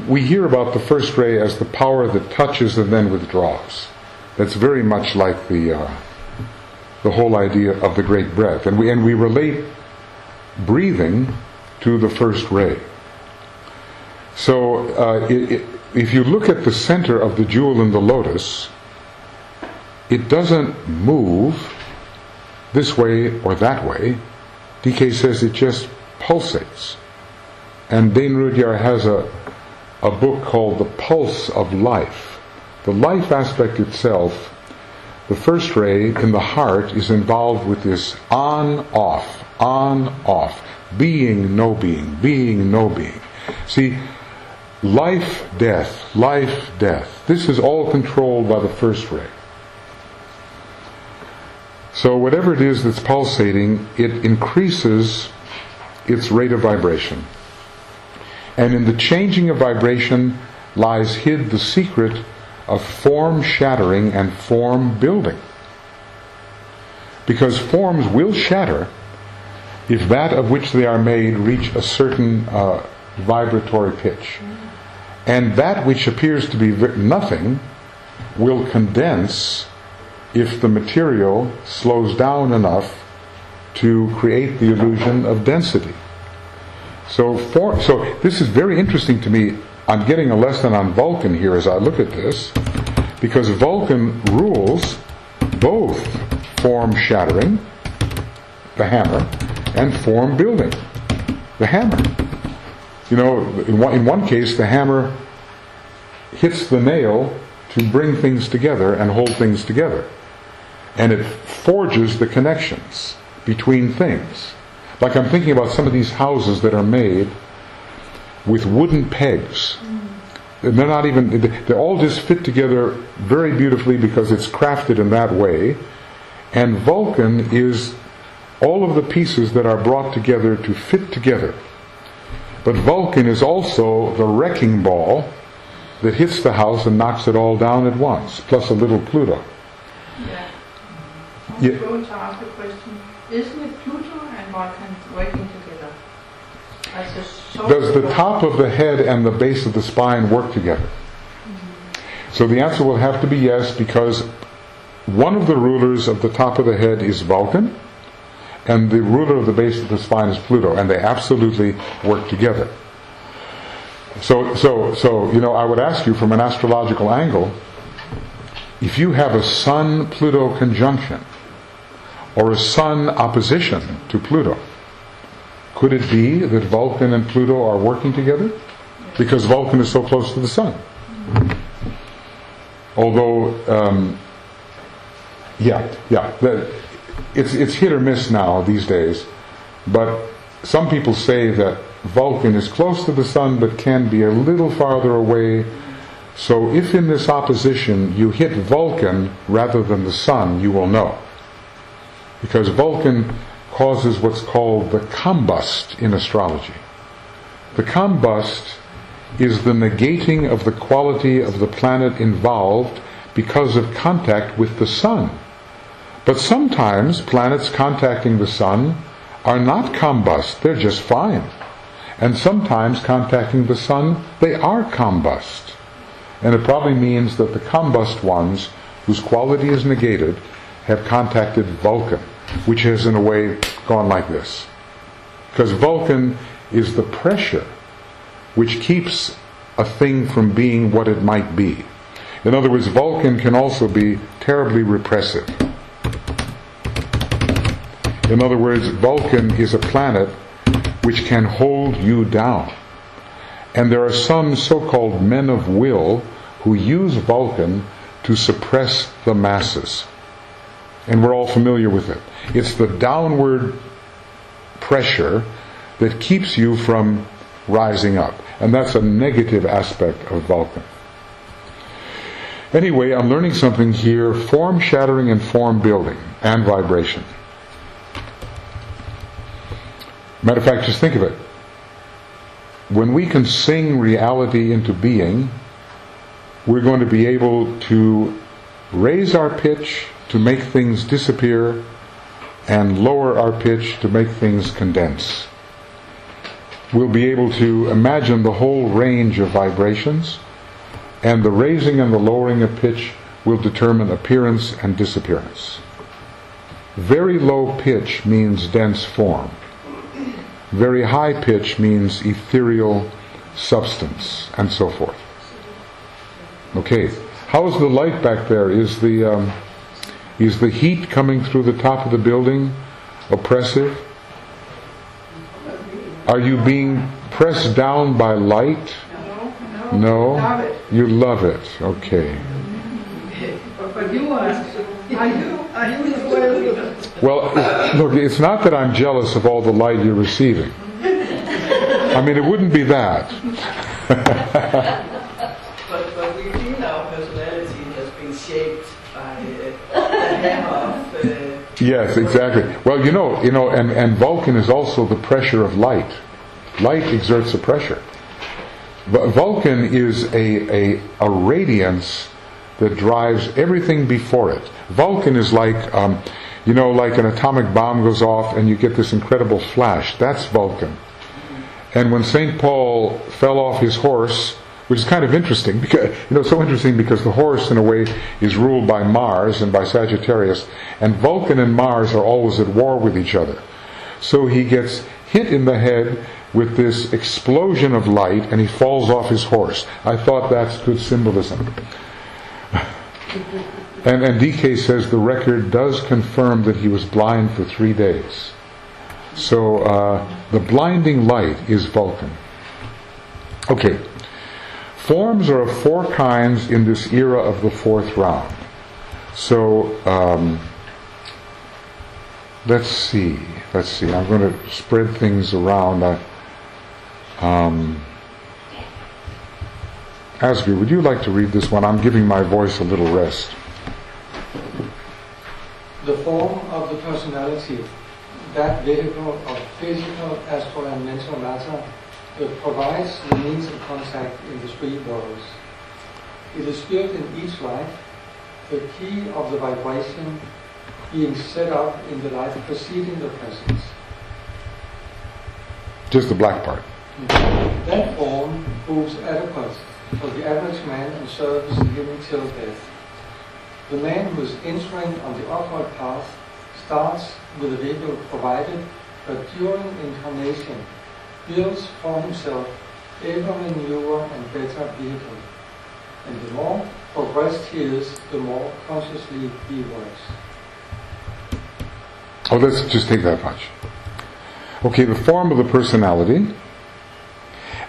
We hear about the first ray as the power that touches and then withdraws. That's very much like the whole idea of the great breath, and we relate breathing to the first ray. So if you look at the center of the jewel in the lotus, it doesn't move this way or that way. DK says it just pulsates. And Dane Rudyard has a book called The Pulse of Life. The life aspect itself, the first ray in the heart, is involved with this on-off, being, no being, being, no being. See, life, death, this is all controlled by the first ray. So whatever it is that's pulsating, it increases its rate of vibration. And in the changing of vibration lies hid the secret of form shattering and form building. Because forms will shatter if that of which they are made reach a certain vibratory pitch. And that which appears to be nothing will condense if the material slows down enough to create the illusion of density. So this is very interesting to me. I'm getting a lesson on Vulcan here as I look at this, because Vulcan rules both form shattering, the hammer, and form building, the hammer. You know, in one case, the hammer hits the nail to bring things together and hold things together. And it forges the connections between things. Like I'm thinking about some of these houses that are made with wooden pegs. And they're not even, they all just fit together very beautifully because it's crafted in that way. And Vulcan is all of the pieces that are brought together to fit together. But Vulcan is also the wrecking ball that hits the house and knocks it all down at once, plus a little Pluto. Yeah. Yeah. I'm going to ask a question. Isn't it Pluto and Vulcan working together? Does the top of the head and the base of the spine work together? So the answer will have to be yes, because one of the rulers of the top of the head is Vulcan, and the ruler of the base of the spine is Pluto, and they absolutely work together. So you know, I would ask you from an astrological angle, if you have a Sun-Pluto conjunction, or a Sun opposition to Pluto, could it be that Vulcan and Pluto are working together? Because Vulcan is so close to the Sun. Although, it's hit or miss now these days. But some people say that Vulcan is close to the Sun but can be a little farther away. So if in this opposition you hit Vulcan rather than the Sun, you will know. Because Vulcan causes what's called the combust in astrology. The combust is the negating of the quality of the planet involved because of contact with the Sun. But sometimes planets contacting the Sun are not combust, they're just fine. And sometimes contacting the Sun, they are combust. And it probably means that the combust ones, whose quality is negated, have contacted Vulcan, which has in a way gone like this. Because Vulcan is the pressure which keeps a thing from being what it might be. In other words, Vulcan can also be terribly repressive. In other words, Vulcan is a planet which can hold you down. And there are some so-called men of will who use Vulcan to suppress the masses. And we're all familiar with it. It's the downward pressure that keeps you from rising up. And that's a negative aspect of Vulcan. Anyway, I'm learning something here: form shattering and form building and vibration. Matter of fact, just think of it. When we can sing reality into being, we're going to be able to raise our pitch to make things disappear and lower our pitch to make things condense. We'll be able to imagine the whole range of vibrations, and the raising and the lowering of pitch will determine appearance and disappearance. Very low pitch means dense form. Very high pitch means ethereal substance, and so forth. Okay, how is the light back there? Is the heat coming through the top of the building oppressive? Are you being pressed down by light? No? Love it. You love it. Okay. But you are. I do as well. Well, look, it's not that I'm jealous of all the light you're receiving. I mean, it wouldn't be that. But we feel our personality has been shaped by the hammer of... Yes, exactly. Well, you know, and Vulcan is also the pressure of light. Light exerts a pressure. But Vulcan is a radiance that drives everything before it. Vulcan is like, like an atomic bomb goes off and you get this incredible flash. That's Vulcan. And when St. Paul fell off his horse, which is kind of interesting, because so interesting because the horse in a way is ruled by Mars and by Sagittarius, and Vulcan and Mars are always at war with each other. So he gets hit in the head with this explosion of light and he falls off his horse. I thought that's good symbolism. And DK says the record does confirm that he was blind for 3 days. So the blinding light is Vulcan. Okay. Forms are of 4 kinds in this era of the 4th round. So let's see. I'm going to spread things around. Asger, would you like to read this one? I'm giving my voice a little rest. The form of the personality, that vehicle of physical, astral and mental matter, that provides the means of contact in the 3 worlds. It is built in each life, the key of the vibration being set up in the life preceding the presence. Just the black part. That form proves adequate for the average man and serves him till death. The man who is entering on the upward path starts with a vehicle provided, but during incarnation builds for himself ever a newer and better vehicle. And the more progressed he is, the more consciously he works. Oh, let's just take that much. Okay, the form of the personality.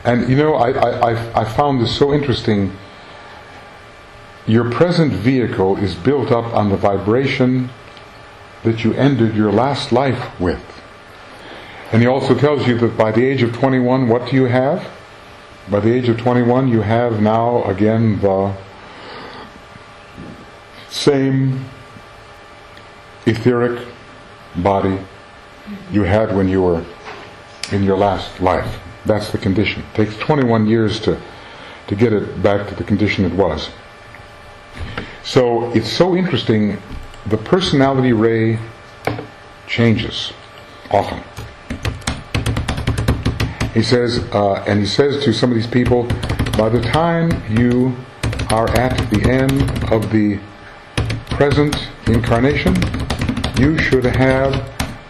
And I found this so interesting. Your present vehicle is built up on the vibration that you ended your last life with. And he also tells you that by the age of 21, what do you have? By the age of 21, you have now again the same etheric body you had when you were in your last life. That's the condition. It takes 21 years to get it back to the condition it was. So it's so interesting. The personality ray changes often. He says, and he says to some of these people, by the time you are at the end of the present incarnation, you should have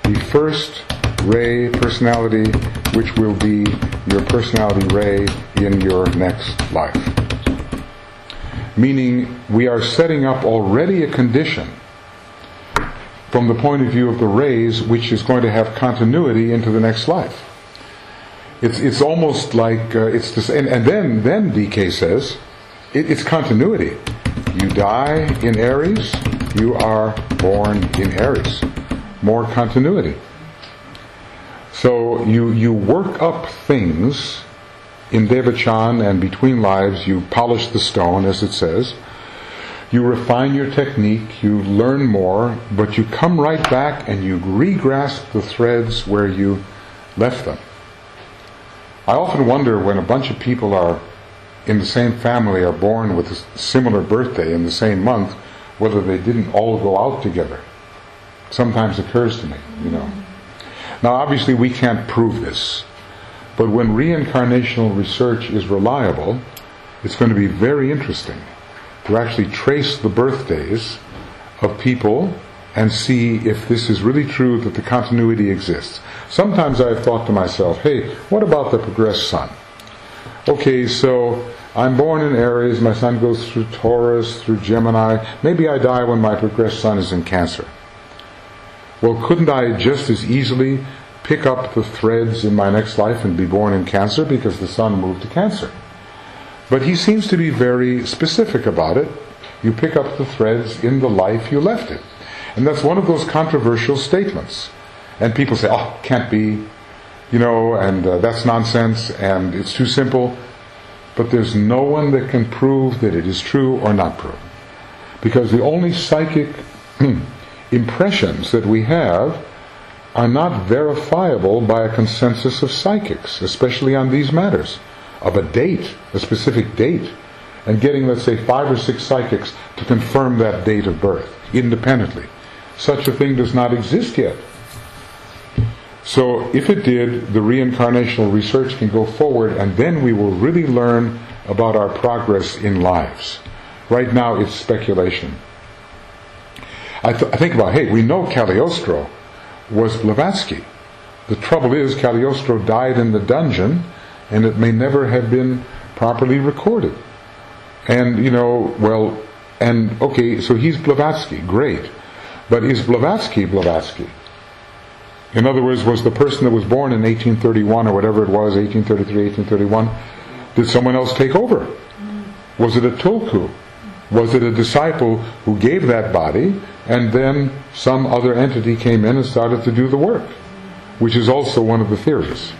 the first ray personality, which will be your personality ray in your next life. Meaning, we are setting up already a condition from the point of view of the rays, which is going to have continuity into the next life. It's almost like it's the same. And then DK says it's continuity. You die in Aries, you are born in Aries. More continuity. So you work up things in Devachan and between lives, you polish the stone, as it says. You refine your technique, you learn more, but you come right back and you re-grasp the threads where you left them. I often wonder when a bunch of people are in the same family, are born with a similar birthday in the same month, whether they didn't all go out together. Sometimes occurs to me, Now obviously we can't prove this, but when reincarnational research is reliable, it's going to be very interesting to actually trace the birthdays of people and see if this is really true, that the continuity exists. Sometimes I've thought to myself, hey, what about the progressed sun? Okay, so I'm born in Aries, my sun goes through Taurus, through Gemini, maybe I die when my progressed sun is in Cancer. Well, couldn't I just as easily pick up the threads in my next life and be born in Cancer because the sun moved to Cancer? But he seems to be very specific about it. You pick up the threads in the life you left it. And that's one of those controversial statements. And people say, oh, can't be, and that's nonsense, and it's too simple. But there's no one that can prove that it is true or not true. Because the only psychic impressions that we have are not verifiable by a consensus of psychics, especially on these matters. Of a date, a specific date, and getting, let's say, 5 or 6 psychics to confirm that date of birth independently. Such a thing does not exist yet. So if it did, the reincarnational research can go forward, and then we will really learn about our progress in lives. Right now it's speculation. I think about, hey, we know Cagliostro was Blavatsky. The trouble is, Cagliostro died in the dungeon, and it may never have been properly recorded. And, okay, so he's Blavatsky, great. But is Blavatsky Blavatsky? In other words, was the person that was born in 1831 or whatever it was, 1833, 1831, did someone else take over? Was it a tulku? Was it a disciple who gave that body, and then some other entity came in and started to do the work? Which is also one of the theories.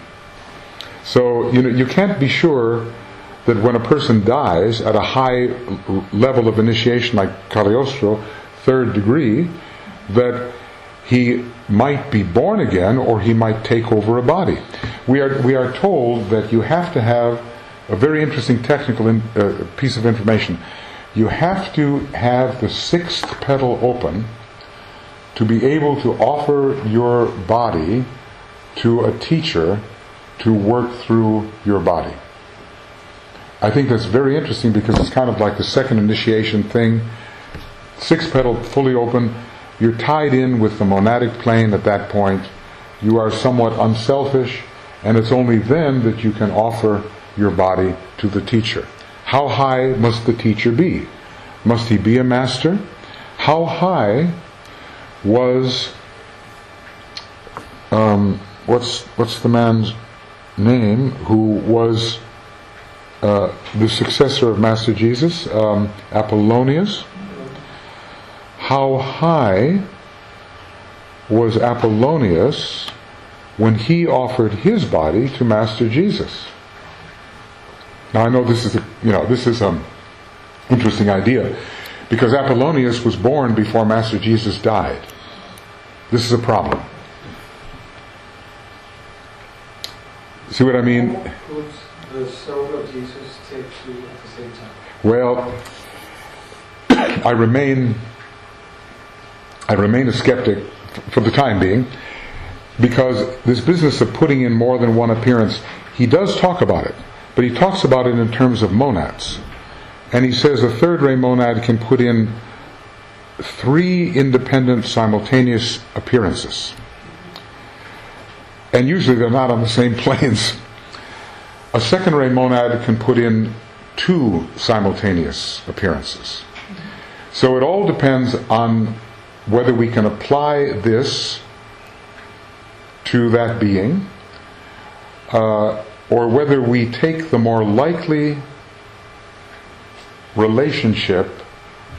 So, you can't be sure that when a person dies at a high level of initiation like Cagliostro, 3rd degree, that he might be born again or he might take over a body. We are told that you have to have a very interesting technical piece of information. You have to have the 6th petal open to be able to offer your body to a teacher to work through your body. I think that's very interesting because it's kind of like the second initiation thing. 6th petal fully open, you're tied in with the monadic plane at that point. You are somewhat unselfish, and it's only then that you can offer your body to the teacher. How high must the teacher be? Must he be a master? How high was what's the man's name who was the successor of Master Jesus, Apollonius? How high was Apollonius when he offered his body to Master Jesus? Now I know this is an interesting idea, because Apollonius was born before Master Jesus died. This is a problem. See what I mean? Could the soul of Jesus take two at the same time? Well, I remain a skeptic for the time being, because this business of putting in more than one appearance, he does talk about it, but he talks about it in terms of monads. And he says a 3rd ray monad can put in 3 independent simultaneous appearances. And usually they're not on the same planes. A 2nd ray monad can put in 2 simultaneous appearances. So it all depends on whether we can apply this to that being, or whether we take the more likely relationship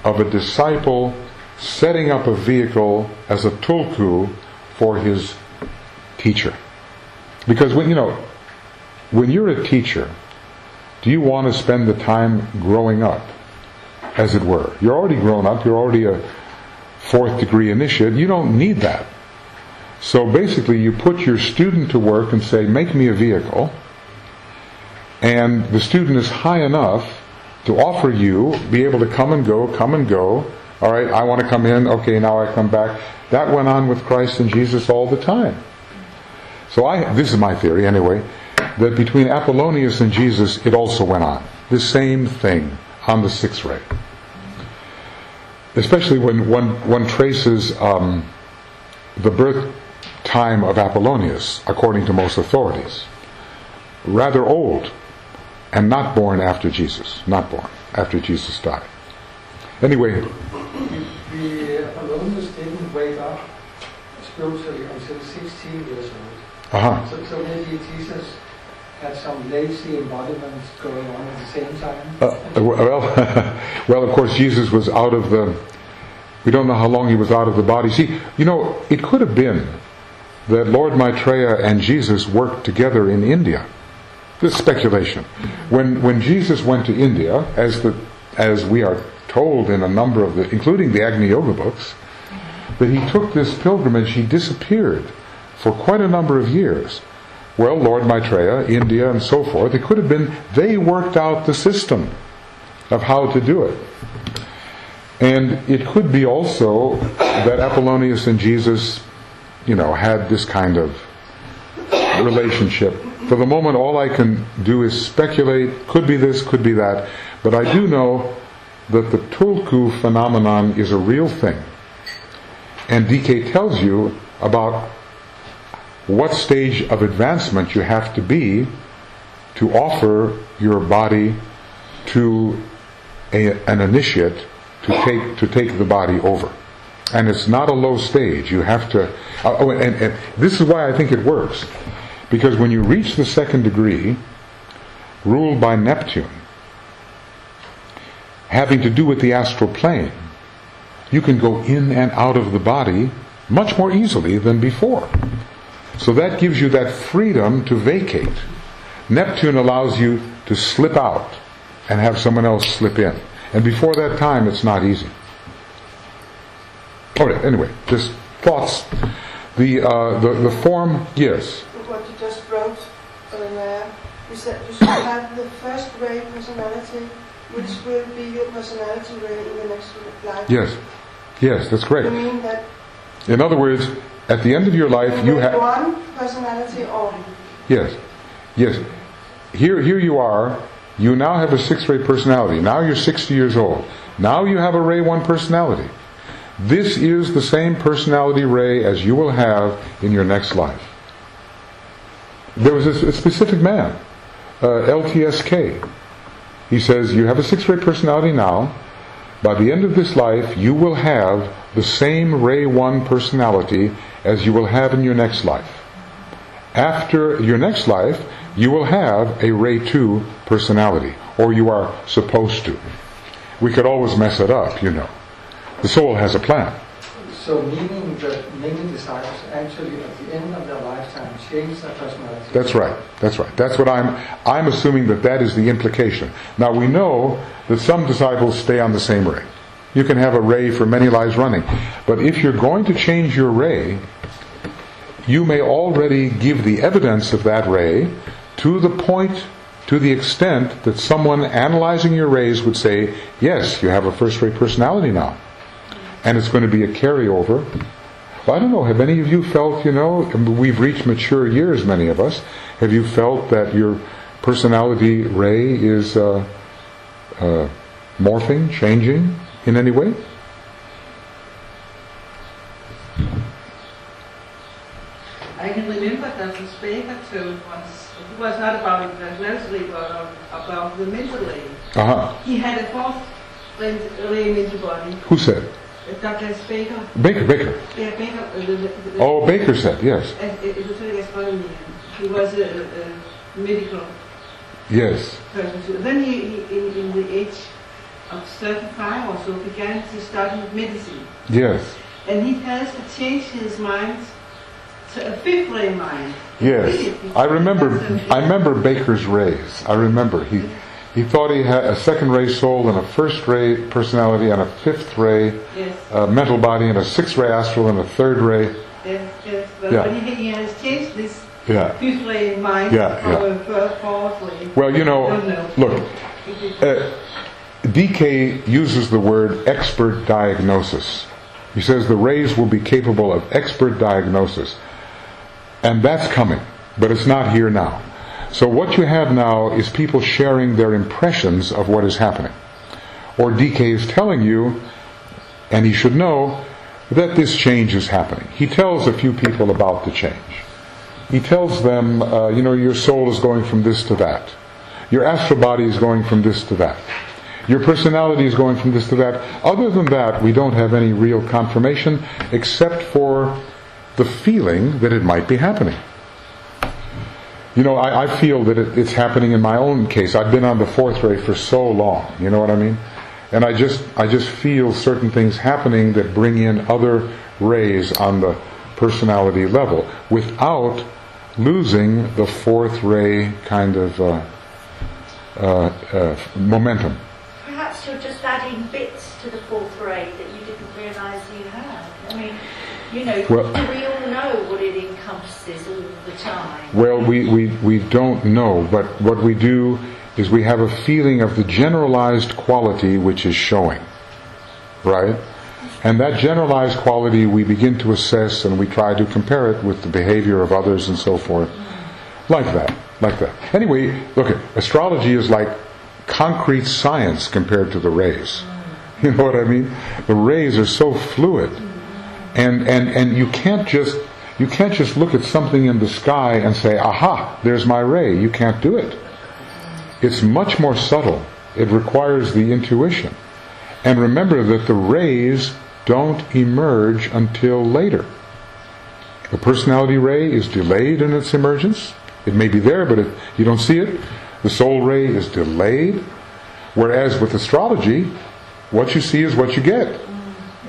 of a disciple setting up a vehicle as a tulku for his teacher. Because when you're a teacher, do you want to spend the time growing up, as it were? You're already grown up, you're already a 4th degree initiate, you don't need that. So basically you put your student to work and say, make me a vehicle, and the student is high enough to offer you, be able to come and go, all right, I want to come in, okay, now I come back. That went on with Christ and Jesus all the time. So this is my theory anyway, that between Apollonius and Jesus it also went on. The same thing on the 6th ray. Especially when one traces the birth time of Apollonius, according to most authorities. Rather old, and not born after Jesus. Not born after Jesus died. Anyway. The Apollonius didn't wake up spiritually until 16 years old. Uh-huh. So maybe Jesus had some lazy embodiments going on at the same time? Well, of course, Jesus was out of the... We don't know how long he was out of the body. See, it could have been that Lord Maitreya and Jesus worked together in India. This is speculation. When Jesus went to India, as we are told in a number of including the Agni Yoga books, that he took this pilgrimage, he disappeared for quite a number of years. Well, Lord Maitreya, India, and so forth, it could have been they worked out the system of how to do it. And it could be also that Apollonius and Jesus, had this kind of relationship. For the moment, all I can do is speculate. Could be this, could be that. But I do know that the tulku phenomenon is a real thing. And DK tells you about what stage of advancement you have to be to offer your body to an initiate to take the body over. And it's not a low stage. You have to... and this is why I think it works. Because when you reach the 2nd degree, ruled by Neptune, having to do with the astral plane, you can go in and out of the body much more easily than before. So that gives you that freedom to vacate. Neptune allows you to slip out and have someone else slip in. And before that time, it's not easy. Alright, anyway, just thoughts. The form, yes. What you just wrote there, you said you should have the first ray personality, which will be your personality ray in the next life. Yes, that's correct. You mean that? In other words, at the end of your life, you have one personality only. Yes. Here you are. You now have a 6th ray personality. Now you're 60 years old. Now you have a ray 1 personality. This is the same personality ray as you will have in your next life. There was a specific man, LTSK. He says, you have a 6th ray personality now. By the end of this life, you will have the same ray 1 personality as you will have in your next life. After your next life, you will have a ray 2 personality, or you are supposed to. We could always mess it up, The soul has a plan. So meaning that many disciples actually at the end of their lifetime change their personality. That's right. That's what I'm assuming that is the implication. Now we know that some disciples stay on the same ray. You can have a ray for many lives running. But if you're going to change your ray, you may already give the evidence of that ray to the extent that someone analyzing your rays would say, yes, you have a first-rate personality now. And it's going to be a carryover. Well, I don't know, have any of you felt, we've reached mature years, many of us. Have you felt that your personality ray is morphing, changing in any way? I can remember that the speaker told once, it was not about personality, but about the mental ray. Uh-huh. He had a 4th ray mental body. Who said? Douglas Baker. Baker. Yeah, Baker. Baker said, yes. He was a medical yes. person. Then he in the age of 35 or so, began to study medicine. Yes. And he has to change his mind to a 5th ray mind. Yes. I remember Baker's rays. I remember He thought he had a second ray soul and a first ray personality and a fifth ray Yes. mental body and a sixth ray astral and a third ray. Yes, yes. But Yeah. when he has changed this Yeah. fifth ray mind Yeah, from yeah. a fourth ray. Well, you I know, don't know. look, DK uses the word expert diagnosis. He says the rays will be capable of expert diagnosis. And that's coming, but it's not here now. So what you have now is people sharing their impressions of what is happening. Or DK is telling you, and he should know, that this change is happening. He tells a few people about the change. He tells them, your soul is going from this to that. Your astral body is going from this to that. Your personality is going from this to that. Other than that, we don't have any real confirmation except for the feeling that it might be happening. I feel that it's happening in my own case. I've been on the fourth ray for so long, you know what I mean? And I just feel certain things happening that bring in other rays on the personality level without losing the fourth ray kind of momentum. Perhaps you're just adding bits to the fourth ray that you didn't realise you had. I mean, Well- do we all know what it encompasses all the time? Well, we don't know, but what we do is we have a feeling of the generalized quality which is showing, right? And that generalized quality we begin to assess and we try to compare it with the behavior of others and so forth. Like that. Anyway, look, astrology is like concrete science compared to the rays. You know what I mean? The rays are so fluid. And you can't just look at something in the sky and say, aha, there's my ray. You can't do it. It's much more subtle. It requires the intuition. And remember that the rays don't emerge until later. The personality ray is delayed in its emergence. It may be there, but you don't see it. The soul ray is delayed. Whereas with astrology, what you see is what you get.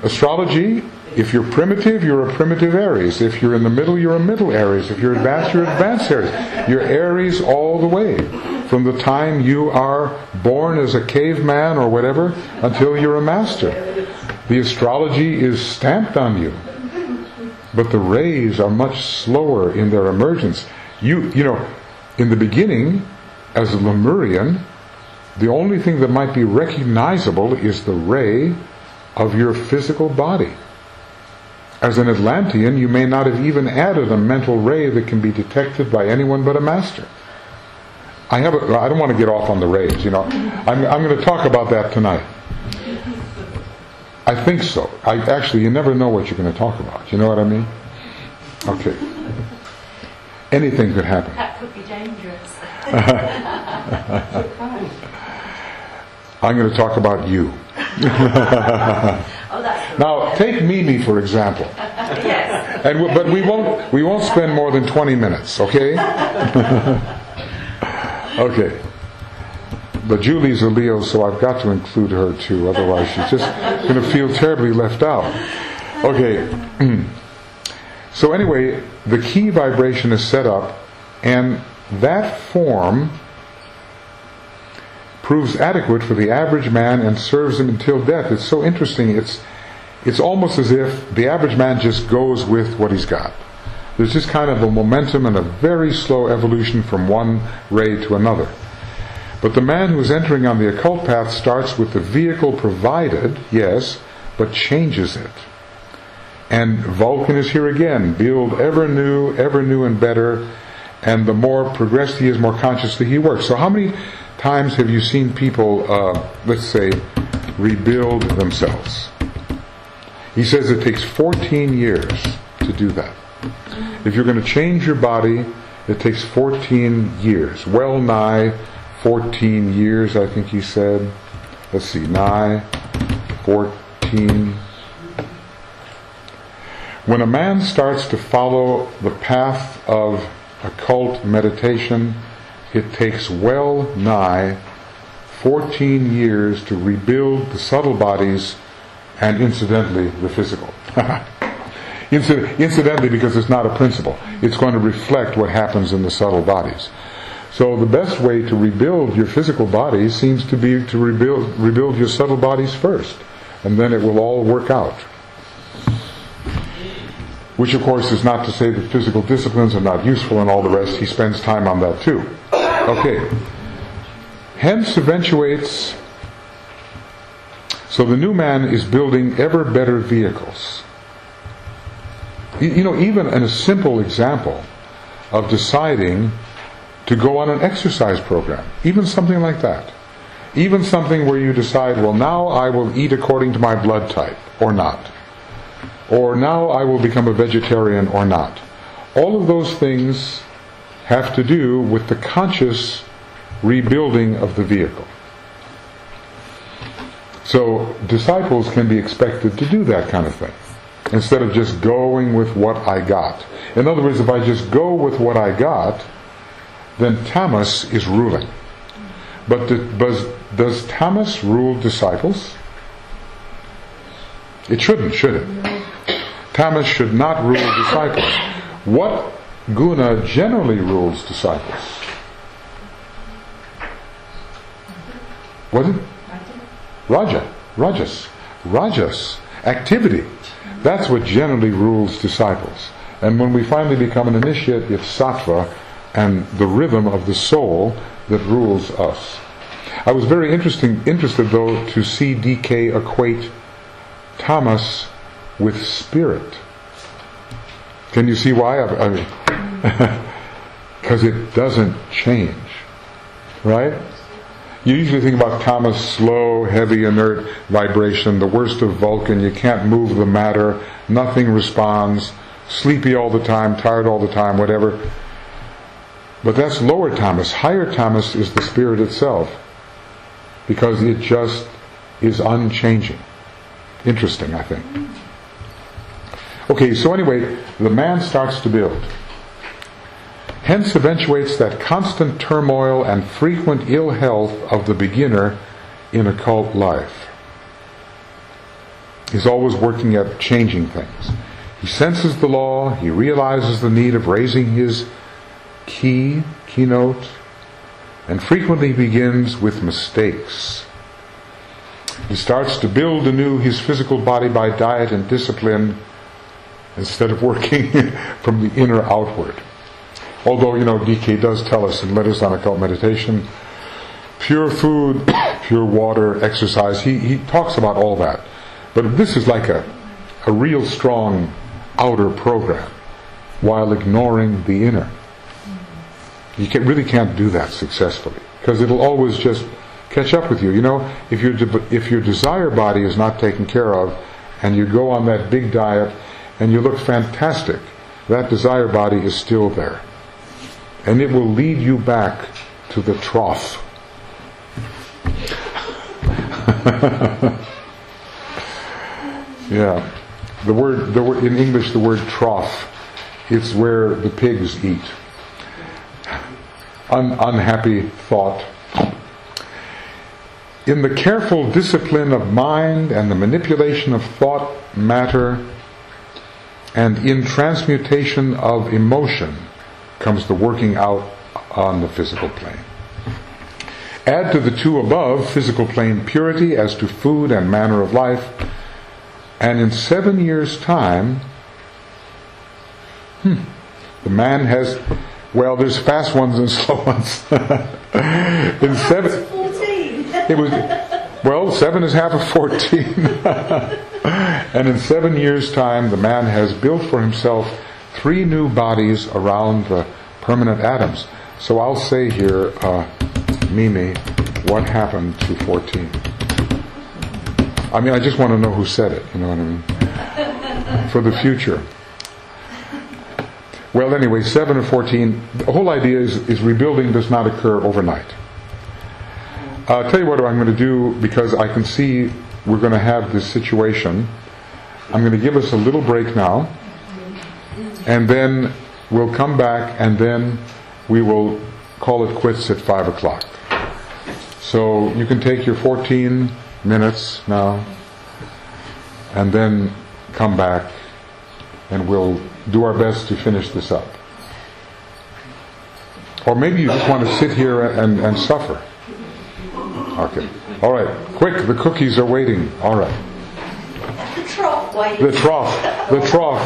Astrology, if you're primitive, you're a primitive Aries. If you're in the middle, you're a middle Aries. If you're advanced, you're advanced Aries. You're Aries all the way. From the time you are born as a caveman or whatever until you're a master. The astrology is stamped on you. But the rays are much slower in their emergence. You know, in the beginning, as a Lemurian, the only thing that might be recognizable is the ray of your physical body. As an Atlantean, you may not have even added a mental ray that can be detected by anyone but a master. I don't want to get off on the rays, you know. I'm going to talk about that tonight. I think so. You never know what you're going to talk about. You know what I mean? Okay. Anything could happen. That could be dangerous. I'm going to talk about you. Oh, that's Now, take Mimi for example. yes. But we won't spend more than 20 minutes, okay? Okay. But Julie's a Leo, so I've got to include her too. Otherwise, she's just going to feel terribly left out. Okay. So anyway, the key vibration is set up, and that form proves adequate for the average man and serves him until death. It's so interesting. It's almost as if the average man just goes with what he's got. There's just kind of a momentum and a very slow evolution from one ray to another. But the man who's entering on the occult path starts with the vehicle provided, yes, but changes it. And Vulcan is here again. Build ever new and better. And the more progressed he is, more consciously he works. So how many times have you seen people, let's say, rebuild themselves? He says it takes 14 years to do that. If you're going to change your body, it takes 14 years. Well nigh 14 years, I think he said. Let's see, nigh 14. When a man starts to follow the path of occult meditation, it takes well nigh 14 years to rebuild the subtle bodies and incidentally the physical. Incidentally, because it's not a principle. It's going to reflect what happens in the subtle bodies. So the best way to rebuild your physical body seems to be to rebuild your subtle bodies first, and then it will all work out. Which of course is not to say that physical disciplines are not useful and all the rest. He spends time on that too. Okay. Hence eventuates, so the new man is building ever better vehicles. You know, even in a simple example of deciding to go on an exercise program, even something like that. Even something where you decide, well, now I will eat according to my blood type, or not. Or now I will become a vegetarian, or not. All of those things have to do with the conscious rebuilding of the vehicle. So disciples can be expected to do that kind of thing, instead of just going with what I got. In other words, if I just go with what I got, then tamas is ruling. But does tamas rule disciples? It shouldn't, should it? Tamas should not rule disciples. What guna generally rules disciples? What is it? Rajas. Activity. That's what generally rules disciples. And when we finally become an initiate, it's sattva and the rhythm of the soul that rules us. I was very interested though to see DK equate tamas with spirit. Can you see why? I mean, because it doesn't change, right? You usually think about tamas, slow, heavy, inert vibration, the worst of Vulcan. You can't move the matter, nothing responds, sleepy all the time, tired all the time, whatever. But that's lower tamas. Higher tamas is the spirit itself, because it just is unchanging. Interesting, I think. Okay, so anyway, the man starts to build. Hence eventuates that constant turmoil and frequent ill health of the beginner in occult life. He's always working at changing things. He senses the law, he realizes the need of raising his keynote, and frequently begins with mistakes. He starts to build anew his physical body by diet and discipline instead of working from the inner outward. Although, DK does tell us in Letters on Occult Meditation, pure food, pure water, exercise, he talks about all that. But this is like a real strong outer program while ignoring the inner. You really can't do that successfully, because it'll always just catch up with you. If your desire body is not taken care of, and you go on that big diet, and you look fantastic, that desire body is still there. And it will lead you back to the trough. Yeah. The word in English, the word trough, it's where the pigs eat. Unhappy thought. In the careful discipline of mind and the manipulation of thought matter, and in transmutation of emotion, comes the working out on the physical plane. Add to the two above physical plane purity as to food and manner of life, and in 7 years' time, the man has, well, there's fast ones and slow ones. In 7, 14. it was, well, 7 is half of 14. And in 7 years' time, the man has built for himself 3 new bodies around the permanent atoms. So I'll say here, Mimi, what happened to 14? I mean, I just want to know who said it, you know what I mean? For the future. Well, anyway, 7 and 14, the whole idea is rebuilding does not occur overnight. I'll tell you what I'm going to do, because I can see we're going to have this situation. I'm going to give us a little break now, and then we'll come back, and then we will call it quits at 5 o'clock. So you can take your 14 minutes now, and then come back, and we'll do our best to finish this up. Or maybe you just want to sit here and suffer. Okay. All right. Quick, the cookies are waiting. All right. The trough. The trough. The trough.